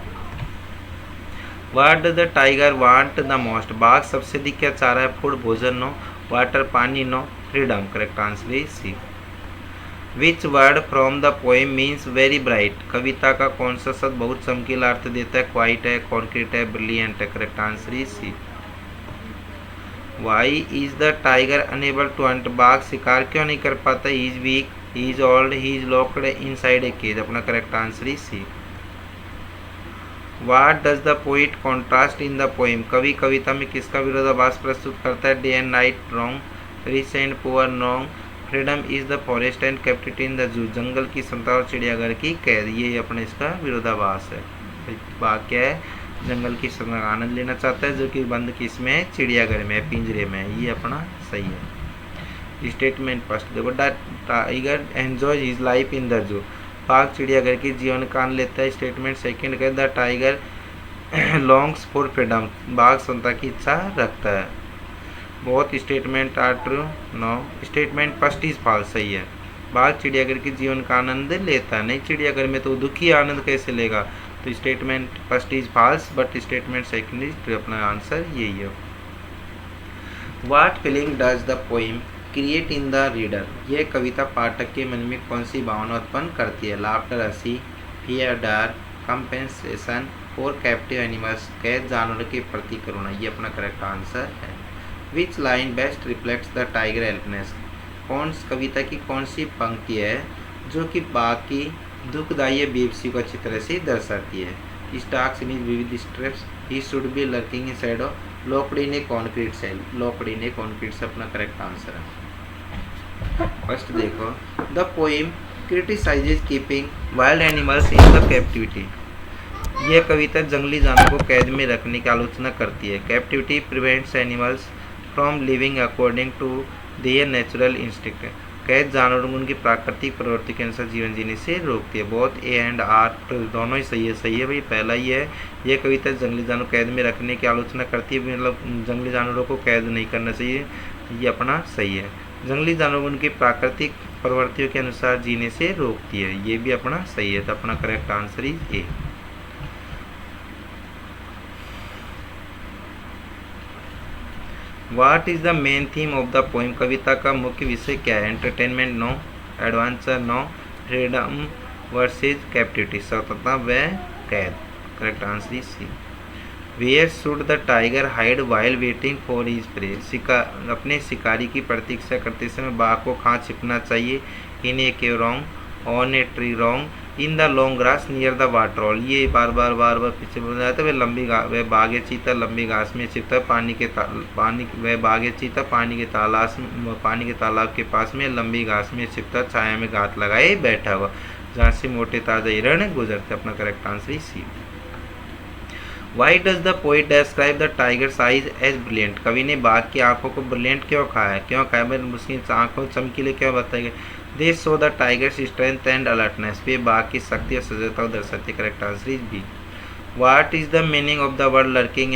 What does the tiger want the most? बाघ सबसे अधिक क्या चाह रहा है? फूड, भोजन। नो। वाटर, पानी। No. Freedom. Correct answer is C. Which word from the poem means very bright? कविता का कौन सा शब्द बहुत चमकीला अर्थ देता है? क्वाइट है, कॉन्क्रीट है, ब्रिलियंट है। Correct answer is C. Why is the tiger unable to hunt? बाघ शिकार क्यों नहीं कर पाता? He is weak, he is old, he is locked inside a cage. अपना correct answer is C. What does the poet contrast in the poem? कवि कविता में किसका विरोधाभास प्रस्तुत करता है? Day and night. Wrong. Rich and poor. Wrong. Freedom is the forest and captivity in the जू, जंगल की क्षमता और चिड़ियाघर की कैद। ये अपने इसका विरोधाभास है। बाघ क्या है? जंगल की क्षमता का आनंद लेना चाहता है, जो कि बंद किस में है? चिड़ियाघर में, पिंजरे में। ये अपना सही है। स्टेटमेंट फर्स्ट देखो, the tiger enjoy his life in the zoo, बाघ चिड़ियाघर के जीवन का आनंद लेता है। स्टेटमेंट सेकंड का, the tiger longs for freedom, बाघ स्वतंत्रता की इच्छा रखता है। बहुत statement are true. No. Statement first is false, सही है। बाघ चिड़ियाघर के जीवन का आनंद लेता है। नहीं, चिड़ियाघर में तो दुखी आनंद कैसे लेगा? तो statement first is false but statement second is true. अपना आंसर यही है। What feeling does the poem create in the reader? यह कविता पाठक के मन में कौन सी भावना उत्पन्न करती है? लाफ्टर, हंसी, फियर, डर, कंपेंसेशन फॉर कैप्टिव एनिमल्स, कैद जानवरों के प्रति करुणा। ये अपना करेक्ट आंसर है। Which line best reflects the tiger helpness? कौन कविता की कौन सी पंक्ति है जो कि बाघ की दुखदायी बेबसी को अच्छी तरह से दर्शाती है। Stalks in vivid stripes, he should be lurking in shadow, locked in a concrete cell. Locked in a concrete से अपना करेक्ट आंसर है। फर्स्ट देखो, the poem criticises keeping wild animals in the captivity. यह कविता जंगली जानवरों को कैद में रखने की आलोचना करती है। Captivity prevents animals from living according to their natural instinct. कैद जानवरों को उनकी प्राकृतिक प्रवृत्ति के अनुसार जीवन जीने से रोकती है। बोथ ए एंड आर दोनों ही सही है। सही है भाई, पहला ही है। यह कविता जंगली जानवर कैद में रखने की आलोचना करती है, मतलब जंगली जानवरों को कैद नहीं करना चाहिए, ये अपना सही है। जंगली जानवर उनकी प्राकृतिक प्रवृत्तियों के अनुसार जीने से रोकती है, ये भी अपना सही है। तो अपना correct answer is A. What is the main theme of the poem. कविता का मुख्य विषय क्या है। Entertainment no, adventure no, freedom versus captivity, स्वतंत्रता व कैद। Correct answer is C. Where should the tiger hide while waiting for his prey. अपने शिकारी की प्रतीक्षा करते समय बाघ को कहाँ छिपना चाहिए। In a cave wrong, on a tree wrong, in the long grass near the water hole. ये बार बार पीछे बोल जाता है। वह बाघ चीता लंबी घास में छिपता है, वह बाघ चीता पानी के तालाब के पास में लंबी घास में छिपता, छाया में घात लगाए बैठा हुआ, जहाँ से मोटे ताजा हिरण गुजरते। अपना correct answer is C. Why does the poet describe the tiger's eyes as brilliant. कवि ने बाघ की आंखों को ब्रिलियंट क्यों कहा है, क्यों कहा है, उसकी आंखों चमकीले क्यों बताई गई। They show the tiger's strength and alertness. वे बाघ की शक्ति और सजगता को दर्शाती। Correct answer is B. What is the meaning of the word lurking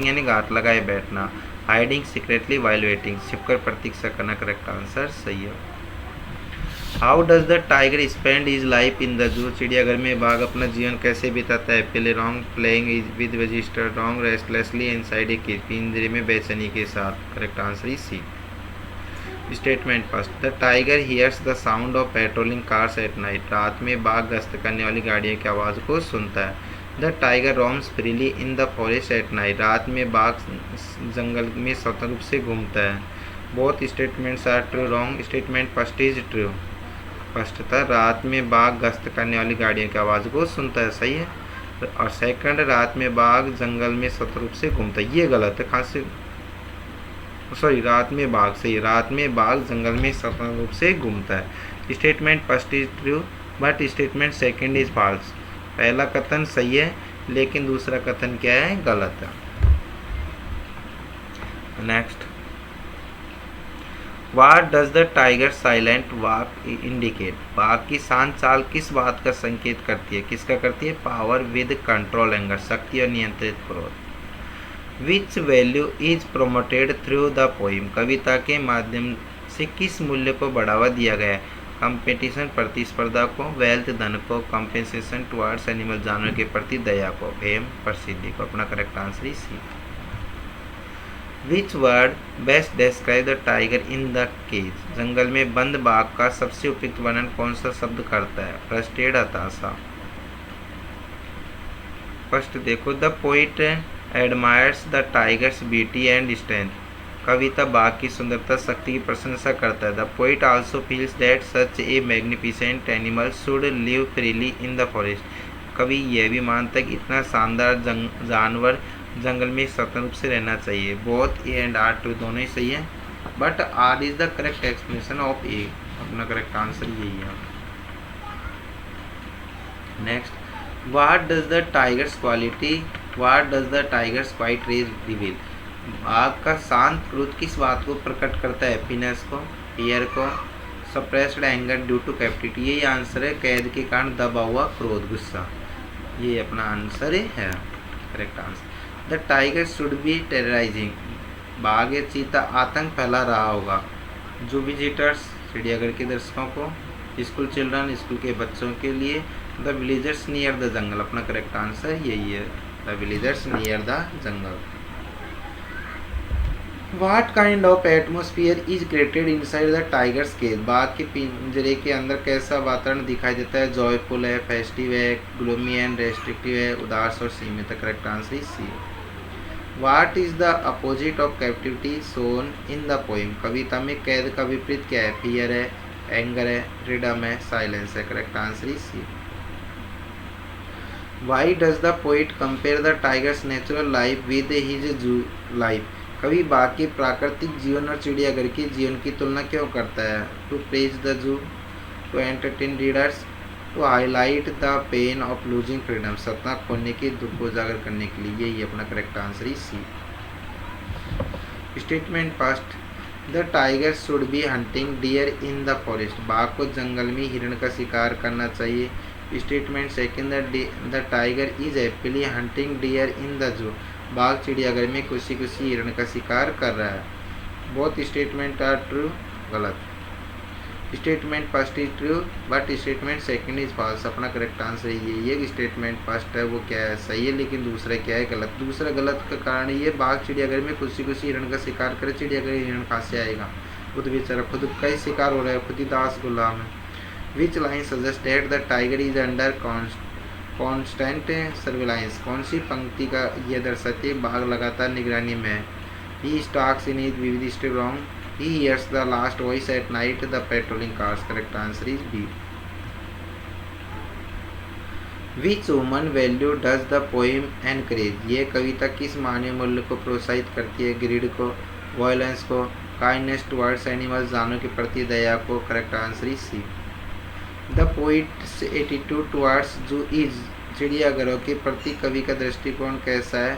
यानी घात लगाए बैठना। हाइडिंग सीक्रेटली वाइल वेटिंग, छिपकर प्रतीक्षा करना। करेक्ट आंसर सही है। How does the tiger spend is life in the zoo. चिड़ियाघर में बाघ अपना जीवन कैसे बिताता है। पहले wrong, playing with visitor, wrong, restlessly inside a cage, पिंजरे में बेचैनी के साथ। Correct answer is C. Statement first, the tiger hears the sound of patrolling cars at night. रात में बाघ गश्त करने वाली गाड़ियों की आवाज़ को सुनता है। The tiger roams freely in the forest eight night. रात में बाघ जंगल में स्वतंत्र रूप से घूमता है। Both statements are true, wrong. Statement first is true. First था रात में बाघ गश्त करने वाली गाड़ियों की आवाज़ को सुनता है, सही है। और सेकंड, रात में बाघ जंगल में स्वतंत्र रूप से घूमता है, ये गलत है। खास सॉरी, रात में बाघ सही है। रात में बाघ जंगल में स्वतंत्र रूप से घूमता है। Statement first is true but statement second is false. पहला कथन सही है लेकिन दूसरा कथन क्या है, गलत है। Next, what does the tiger silent walk indicate. बाघ की शांत चाल किस बात का संकेत करती है, किसका करती है। पावर विद कंट्रोल एंगर, शक्ति और नियंत्रित क्रोध। Which value is promoted through the poem. कविता के माध्यम से किस मूल्य को बढ़ावा दिया गया है। कंपटीशन, प्रतिस्पर्धा को। वेल्थ, धन को। कंपेंसेशन टुवर्ड्स एनिमल, जानवर के प्रति दया को। फेम, प्रसिद्धि को। अपना correct answer is C. Which word best describe the tiger in the cage. जंगल में बंद बाघ का सबसे उपयुक्त वर्णन कौन सा शब्द करता है। फ्रस्ट्रेटेड, हताशा। फर्स्ट देखो, the poet admires the tiger's beauty and strength. कविता बाघ की सुंदरता, शक्ति की प्रशंसा करता है। The poet also feels that such a magnificent animal should live freely in the forest. कवि यह भी मानता है कि इतना शानदार जानवर जंगल में स्वतंत्र रूप से रहना चाहिए। Both A and R true, दोनों ही सही है but R is the correct explanation of A. अपना करेक्ट आंसर यही है। Next, what does the tiger's quiet rage reveal. बाघ का शांत क्रोध किस बात को प्रकट करता है। हैप्पीनेस को, फियर को, suppressed anger due to captivity. यही आंसर है, कैद के कारण दबा हुआ क्रोध, गुस्सा। ये अपना आंसर है, correct answer. The tiger should B terrorising. बाघ या चीता आतंक फैला रहा होगा। जो विजिटर्स, चिड़ियाघर के दर्शकों को। स्कूल चिल्ड्रन, स्कूल के बच्चों के लिए। The villagers near the jungle. अपना करेक्ट आंसर यही है, the villagers near the jungle. What kind of atmosphere is created inside the tiger's cage. बाघ के पिंजरे के अंदर कैसा वातावरण दिखाई देता है। जॉयफुल है, फेस्टिव है, ग्लूमी एंड रेस्ट्रिक्टिव है, उदास और सीमित। Correct answer is C. What is the opposite of captivity shown in the poem. कविता में कैद का विपरीत क्या है। फियर है, एंगर है, फ्रीडम है, साइलेंस है। Correct answer is C. Why does the poet compare the tiger's natural life with his zoo life? कवि बाघ के प्राकृतिक जीवन और चिड़ियाघर के जीवन की तुलना क्यों करता है? To praise the zoo, to entertain readers, to highlight the pain of losing freedom, सत्ता खोने के दुख को उजागर करने के लिए। यही अपना correct answer is C. Statement first, the tiger should be hunting deer in the forest, बाघ को जंगल में हिरण का शिकार करना चाहिए। Statement second, the tiger is happily hunting deer in the zoo, बाघ चिड़ियाघर में खुशी खुशी हिरण का शिकार कर रहा है। बोथ स्टेटमेंट आर ट्रू, गलत। Statement first is true but statement second is false, अपना करेक्ट आंसर ये स्टेटमेंट फर्स्ट है वो क्या है, सही है, लेकिन दूसरा क्या है, गलत। दूसरा गलत का कारण ये, बाघ चिड़ियाघर में खुशी खुशी हिरण का शिकार करे, चिड़ियाघर हिरण कहाँ से आएगा, खुद बेचारा खुद का ही शिकार हो रहा है, खुद ही दास गुलाम है। Which line suggest that the tiger is under constant surveillance, कौन सी पंक्ति का यह दर्शाती है बाघ लगातार निगरानी में है? ही स्टॉक्स इन हिज विविध step wrong, he hears the last voice at night the patrolling cars, correct answer is B. Which human value does the poem encourage, ये कविता किस मानवीय मूल्य को प्रोत्साहित करती है? ग्रीड को, वायलेंस को, काइंडनेस टुवर्ड्स एनिमल्स, जानवरों के प्रति दया को। Correct answer is C. The poet's attitude towards zoo is, चिड़ियाघरों के प्रति कवि का दृष्टिकोण कैसा है?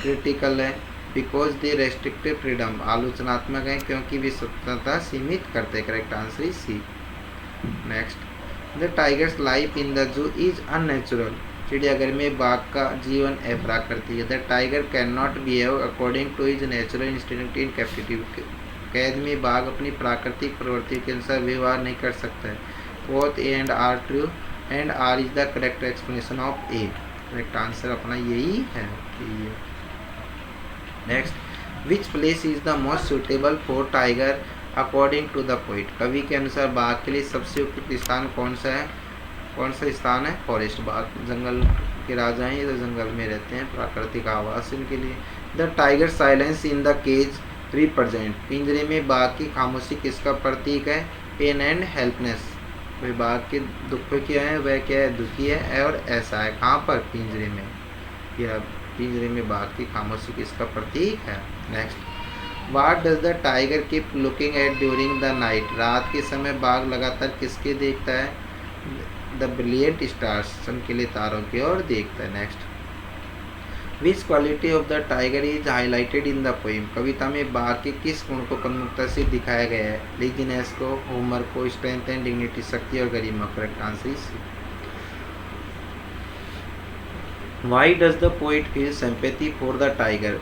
क्रिटिकल है, बिकॉज दे रेस्ट्रिक्टेड फ्रीडम, आलोचनात्मक है क्योंकि वे स्वतंत्रता सीमित करते। Correct answer is C. Next, the tiger's life in the zoo is unnatural, चिड़ियाघर में बाघ का जीवन अप्राकृतिक है। The tiger can not behave according to his natural instinct in captivity, कैद में बाघ अपनी प्राकृतिक प्रवृत्ति के अनुसार व्यवहार नहीं कर सकता है। Both A and R true and R is the correct explanation of A, correct answer अपना यही है कि ये। Next, which place is the most suitable for tiger according to the poet, कवि के अनुसार बाघ के लिए सबसे उपयुक्त स्थान कौन सा है? कौन सा स्थान है? फॉरेस्ट, बाघ जंगल के राजा हैं, ये तो जंगल में रहते हैं, प्राकृतिक आवास इनके लिए। The tiger silence in the cage represent, पिंजरे में बाघ की खामोशी किसका प्रतीक है? पेन एंड हेल्पनेस, वह बाघ के दुख क्या है, वह क्या है, दुखी है और ऐसा है। कहाँ पर? पिंजरे में, यह पिंजरे में बाघ की खामोशी किसका प्रतीक है? Next, what does the tiger keep looking at during the night, रात के समय बाघ लगातार किसके देखता है? द ब्रिलियंट स्टार्स, चमकीले तारों की ओर देखता है। Next, which quality of the tiger is highlighted in the poem, कविता में बाघ के किस गुण को प्रमुखता से दिखाया गया है? लेजीनेस को, ह्यूमर को, स्ट्रेंथ एंड डिग्निटी, शक्ति और गरिमा। Correct answer is C. Why does the poet feel sympathy for the tiger,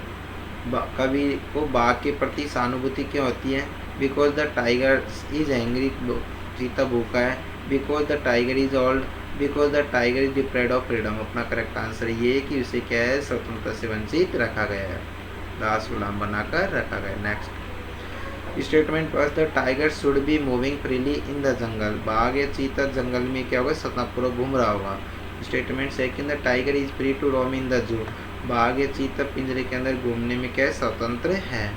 कवि को बाघ के प्रति सहानुभूति क्यों होती है? Because the tiger is angry, चीता भूखा है। Because the tiger is old, because the tiger is deprived of freedom, अपना करेक्ट आंसर ये है कि उसे क्या है, स्वतंत्रता से वंचित रखा गया है, दास गुलाम बनाकर रखा गया। Next, statement first, the tiger should be moving freely in the जंगल, बाघ या चीता जंगल में क्या होगा, स्वतंत्रपूर्वक घूम रहा होगा। Statement second, the tiger is free to roam in the zoo, बाघ या चीता पिंजरे के अंदर घूमने में क्या स्वतंत्र है।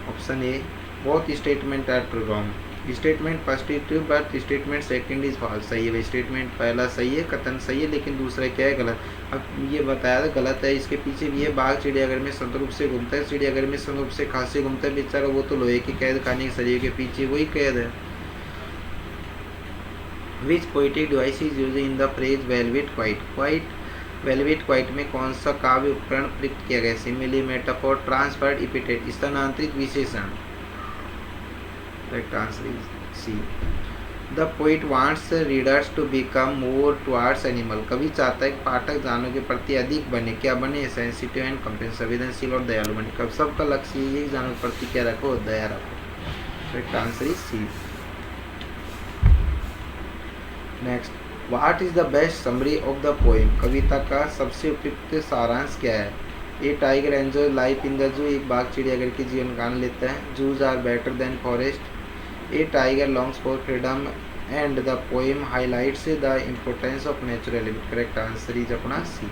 Option A, both statement are true wrong, statement first is true but statement second is false, सही है, स्टेटमेंट पहला सही है, कथन सही है, लेकिन दूसरा क्या है, गलत। अब ये बताया था गलत है, इसके पीछे भी है, बाघ चिड़ियाघर में स्वतंत्र रूप से घूमता है, चिड़ियाघर में स्वतंत्र रूप से खास से घूमता है बेचारा, वो तो लोहे की कैद खाने के शरीर के पीछे वही कैद है। Which poetic device is use in the phrase velvet quiet, velvet quiet में कौन सा काव्य उपकरण प्रयुक्त किया गया? सिमिली, मेटाफोर, ट्रांसफर्ड एपिथेट, स्थानांतरित विशेषण। Correct answer is C. The poet wants readers to become more towards animal, कवि चाहता है कि पाठक जानवरों के प्रति अधिक बने, क्या बने? सेंसिटिव एंड कंपेशन, संवेदनशील और दयालु बने। कब सबका लक्ष्य ये जानवरों के प्रति क्या रखो, दया रखो। Correct answer is C. Next, what is the best summary of the poem, कविता का सबसे उपयुक्त सारांश क्या है? A tiger enjoy life in the zoo, एक बाघ चिड़ियाघर के जीवन का आनंद लेता है। Zoos are better than forest. A tiger longs for freedom and the poem highlights the importance of natural living. Correct answer is अपना C.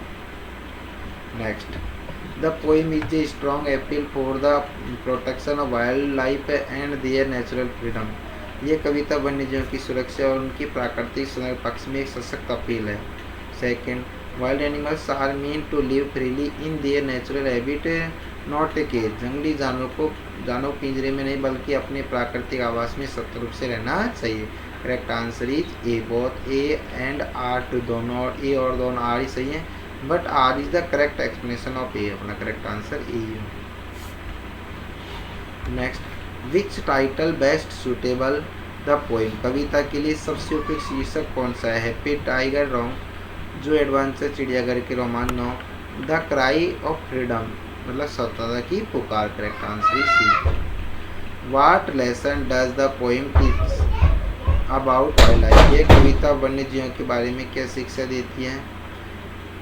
Next, the poem is a strong appeal for the protection of wildlife and their natural freedom, ये कविता वन्यजीवों की सुरक्षा और उनकी प्राकृतिक संरक्षण पक्ष में एक सशक्त अपील है। Second, wild animals are mean to live freely in their natural habit not a cage. जंगली जानवर पिंजरे में नहीं बल्कि अपने प्राकृतिक आवास में सतर्क रूप से रहना चाहिए। Correct answer is A. Both A and R too दोनों, और ए और दोनों आर ही सही है, but R is the correct explanation of A. अपना करेक्ट आंसर ए है। Next, which title best suitable the poem. कविता के लिए सबसे उपयुक्त शीर्षक कौन सा है। Happy tiger wrong, zoo adventure चिड़ियाघर के रोमान। No, the cry of freedom, मतलब स्वतंत्रता की पुकार। Correct answer is C. What lesson does the poem teach about wild life. ये कविता वन्य जीवों के बारे में क्या शिक्षा देती है।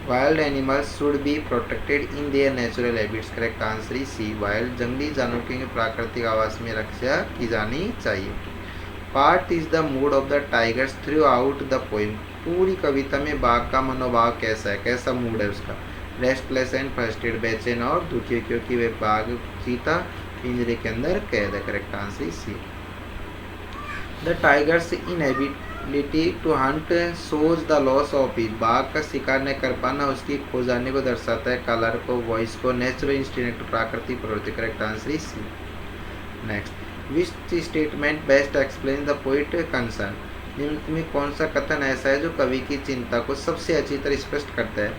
Wild animals should be protected in their natural habits. Correct answer is C. Wild जंगली जानवरों की प्राकृतिक आवास में रक्षा की जानी चाहिए। Part is the mood off the tigers through out the poem. पूरी कविता में बाघ का मनोभाव कैसा है, कैसा मूड है उसका। रेस्टलेस एंड फ्रस्ट्रेटेड, बेचैन और दुखी, क्योंकि वे बाघ चीता पिंजरे के अंदर कैद है। Correct answer is C. The tiger's inability to hunt shows the loss of it. बाघ का शिकार न कर पाना उसकी खो जाने को दर्शाता है। कलर को, वॉइस को, नेचुरल इंस्टिंक्ट, प्राकृतिक प्रवृत्ति। Correct answer is C. Next, which statement best explain the poet concern. निम्न में कौन सा कथन ऐसा है जो कवि की चिंता को सबसे अच्छी तरह स्पष्ट करता है।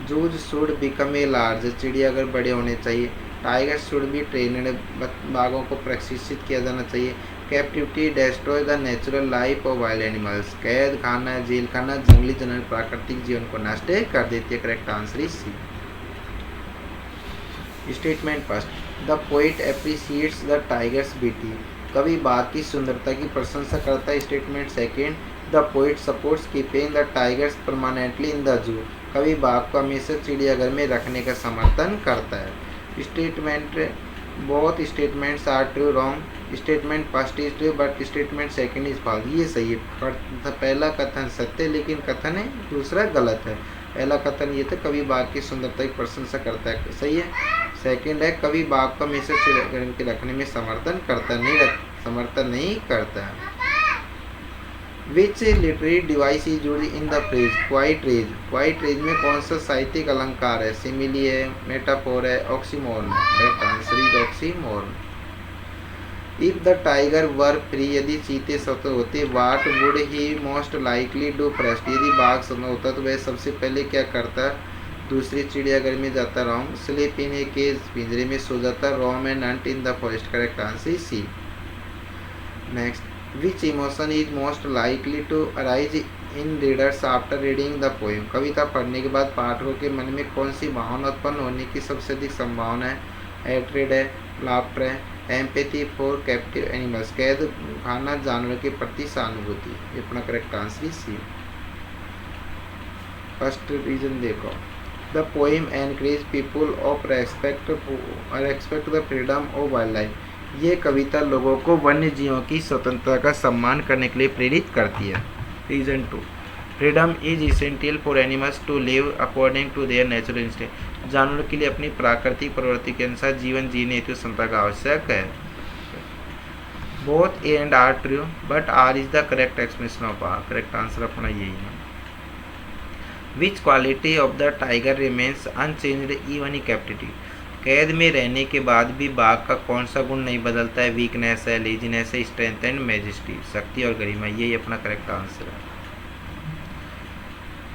जूज शुड बिकम ए लार्ज, चिड़ियाघर बड़े होने चाहिए। टाइगर शुड बी ट्रेनड, बाघों को प्रशिक्षित किया जाना चाहिए। Captivity destroy the natural life of wild animals. कैद खाना, जेल खाना जंगली जानवर प्राकृतिक जीवन को नष्ट कर देती है। Correct answer is C. Statement first, the poet appreciates the tiger's beauty. कवि बाघ की सुंदरता की प्रशंसा करता है। Statement second, the poet supports keeping the tigers permanently in the zoo. कवि बाघ को हमेशा चिड़ियाघर में रखने का समर्थन करता है। Statement, both statements are true wrong. Statement first is true but statement second is false. ये सही है, पहला कथन सत्य लेकिन कथन है दूसरा गलत है। पहला कथन ये था कवि बाघ की सुंदरता की प्रशंसा करता है, सही है। सेकंड है कवि बाघ को हमेशा चिड़ियाघर के रखने में समर्थन नहीं करता है। Which literary device is used in the phrase quiet rage. Quiet rage में कौन सा साहित्यिक अलंकार है। सिमिली है, मेटाफोर है, ऑक्सीमोरन है। Correct answer is oxymoron. If the tiger were free, यदि चीते स्वतंत्र होते, what would he most likely do first. यदि बाघ स्वतंत्र होता तो वह सबसे पहले क्या करता। दूसरे चिड़ियाघर में जाता। Wrong, sleep in a cage, पिंजरे में सो जाता। Roam and hunt in the forest. Correct answer is C. Next, which emotion is most likely to arise in readers after reading the poem. कविता पढ़ने के बाद पाठकों के मन में कौन सी भावना उत्पन्न होने की सबसे अधिक संभावना है। हेट्रेड है, लाफ्टर है, एम्पैथी फॉर कैप्टिव एनिमल्स, कैद खाना जानवर के प्रति सहानुभूति। ये अपना correct answer is C. First reason देखो, the poem encourage people of respect the freedom of wild life. ये कविता लोगों को वन्य जीवों की स्वतंत्रता का सम्मान करने के लिए प्रेरित करती है। Reason 2, freedom is essential for animals to live according to their natural instinct. जानवरों के लिए अपनी प्राकृतिक प्रवृत्ति के अनुसार जीवन जीने हेतु क्षमता का आवश्यक है। Both A and R true but R is the correct explanation of R. Correct answer अपना यही है। Which quality of the tiger remains unchanged even in captivity. कैद में रहने के बाद भी बाघ का कौन सा गुण नहीं बदलता है। वीकनेस है, लेजीनेस है, स्ट्रेंथ एंड मैजेस्टी, शक्ति और गरिमा। यही अपना करेक्ट आंसर है।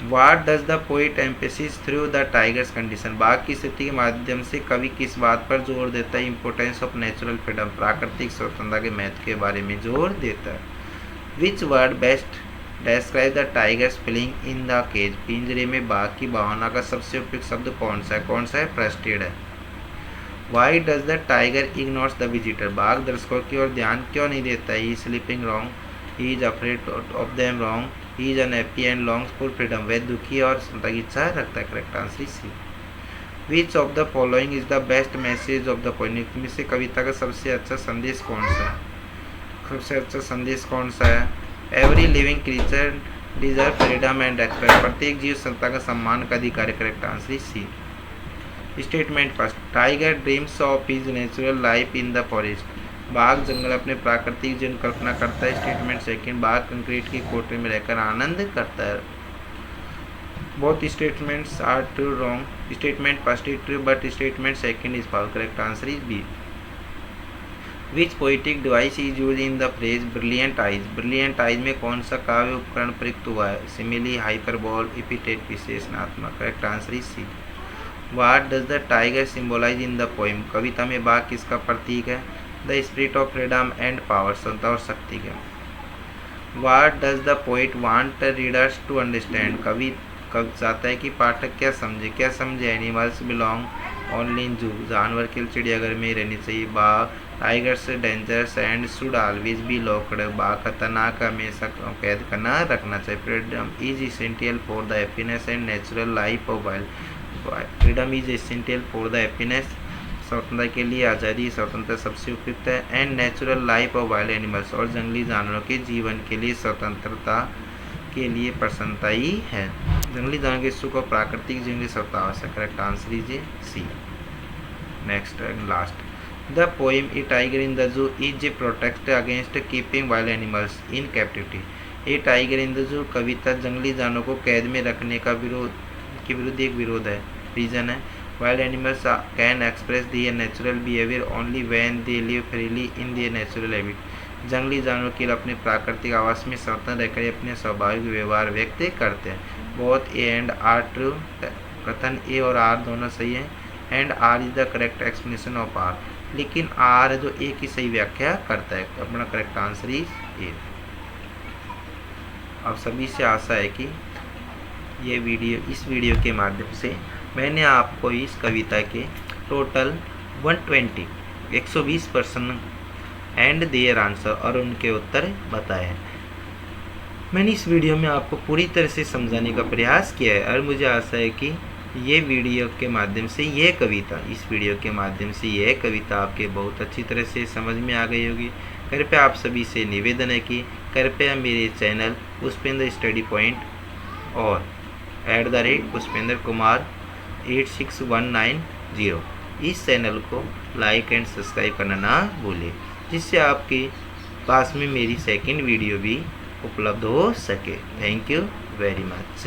What does the poet emphasis through the tiger's condition. बाघ की स्थिति के माध्यम से कवि किस बात पर जोर देता है। इंपोर्टेंस ऑफ नेचुरल फ्रीडम, प्राकृतिक स्वतंत्रता के महत्व के बारे में जोर देता है। Which word best describe the tiger's feeling in the cage. पिंजरे में बाघ की भावना का सबसे उपयुक्त शब्द कौन सा है। फ्रस्ट्रेटेड है। Why does the tiger ignores the visitor. बाघ दर्शकों की ओर ध्यान क्यों नहीं देता है। He sleeping wrong, he is afraid of them wrong, he is unhappy and longs for freedom. वह दुखी और स्वतंत्रता की इच्छा रखता है। Correct answer is C. Which of the following is the best message of the poem. में से कविता का सबसे अच्छा संदेश कौन सा है। सबसे अच्छा संदेश कौन सा है। Every living creature deserve freedom and respect. प्रत्येक जीव स्वतंत्रता का सम्मान का अधिकार। Correct answer is C. Statement first, tiger dreams of his natural life in the forest. बाघ जंगल अपने प्राकृतिक जीवन कल्पना करता है। स्टेटमेंट सेकंड, बाघ कंक्रीट की कोठरी में रहकर आनंद करता है। Both statements are true wrong. Statement first is true but statement second is false. Correct answer is B. Which poetic device is use in the phrase brilliant eyes. Brilliant eyes में कौन सा काव्य उपकरण प्रयुक्त हुआ है? सिमिली, हाइपरबोल, एपिथेट, विशेषणात्मक। Correct answer is C. What does the tiger symbolize in the poem. कविता में बाघ किसका प्रतीक है? The spirit of freedom and power, स्वतंत्रता और शक्ति का। What does the poet want readers to understand. कवि चाहता है कि पाठक क्या समझे? क्या समझे? एनिमल्स बिलोंग ओनली इन जू, जानवर केवल चिड़ियाघर में ही रहनी चाहिए। बाघ, tigers dangerous and should always be locked. बाघ खतरनाक, हमेशा कैद करना रखना चाहिए। Freedom is essential for the happiness and natural life of wild. Freedom is essential for the happiness, स्वतंत्रता के लिए आज़ादी, स्वतंत्रता सबसे उपयुक्त है। And natural life of wild animals, और जंगली जानवरों के जीवन के लिए स्वतंत्रता के लिए प्रसन्नता ही है। जंगली जानवर के सुख और प्राकृतिक जीवन की स्वतंत्रता आवश्यक। Correct answer is C. Next and last, the poem a tiger in the zoo is a protect against keeping wild animals in captivity. A tiger in the zoo कविता जंगली जानवरों को कैद में रखने का विरुद्ध एक विरोध है, रीजन है। Wild animals can express their natural behaviour only when they live freely in their natural habit. जंगली जानवर केवल अपने प्राकृतिक आवास में स्वतंत्र रहकर अपने स्वाभाविक व्यवहार व्यक्त करते हैं। Both A and R true. कथन ए और आर दोनों सही है। And R is the correct explanation of R, लेकिन आर जो ए की सही व्याख्या करता है। अपना करेक्ट आंसर इज ए। अब सभी से आशा है कि इस वीडियो के माध्यम से मैंने आपको इस कविता के टोटल 120 प्रश्न एंड देयर आंसर और उनके उत्तर बताए। मैंने इस वीडियो में आपको पूरी तरह से समझाने का प्रयास किया है और मुझे आशा है कि इस वीडियो के माध्यम से ये कविता आपके बहुत अच्छी तरह से समझ में आ गई होगी। कृपया आप सभी से निवेदन है कि कृपया मेरे चैनल पुष्पेंद्र स्टडी पॉइंट और @पुष्पेंद्र कुमार 86190 इस चैनल को लाइक एंड सब्सक्राइब करना ना भूलें, जिससे आपके पास में मेरी सेकंड वीडियो भी उपलब्ध हो सके। Thank you very much.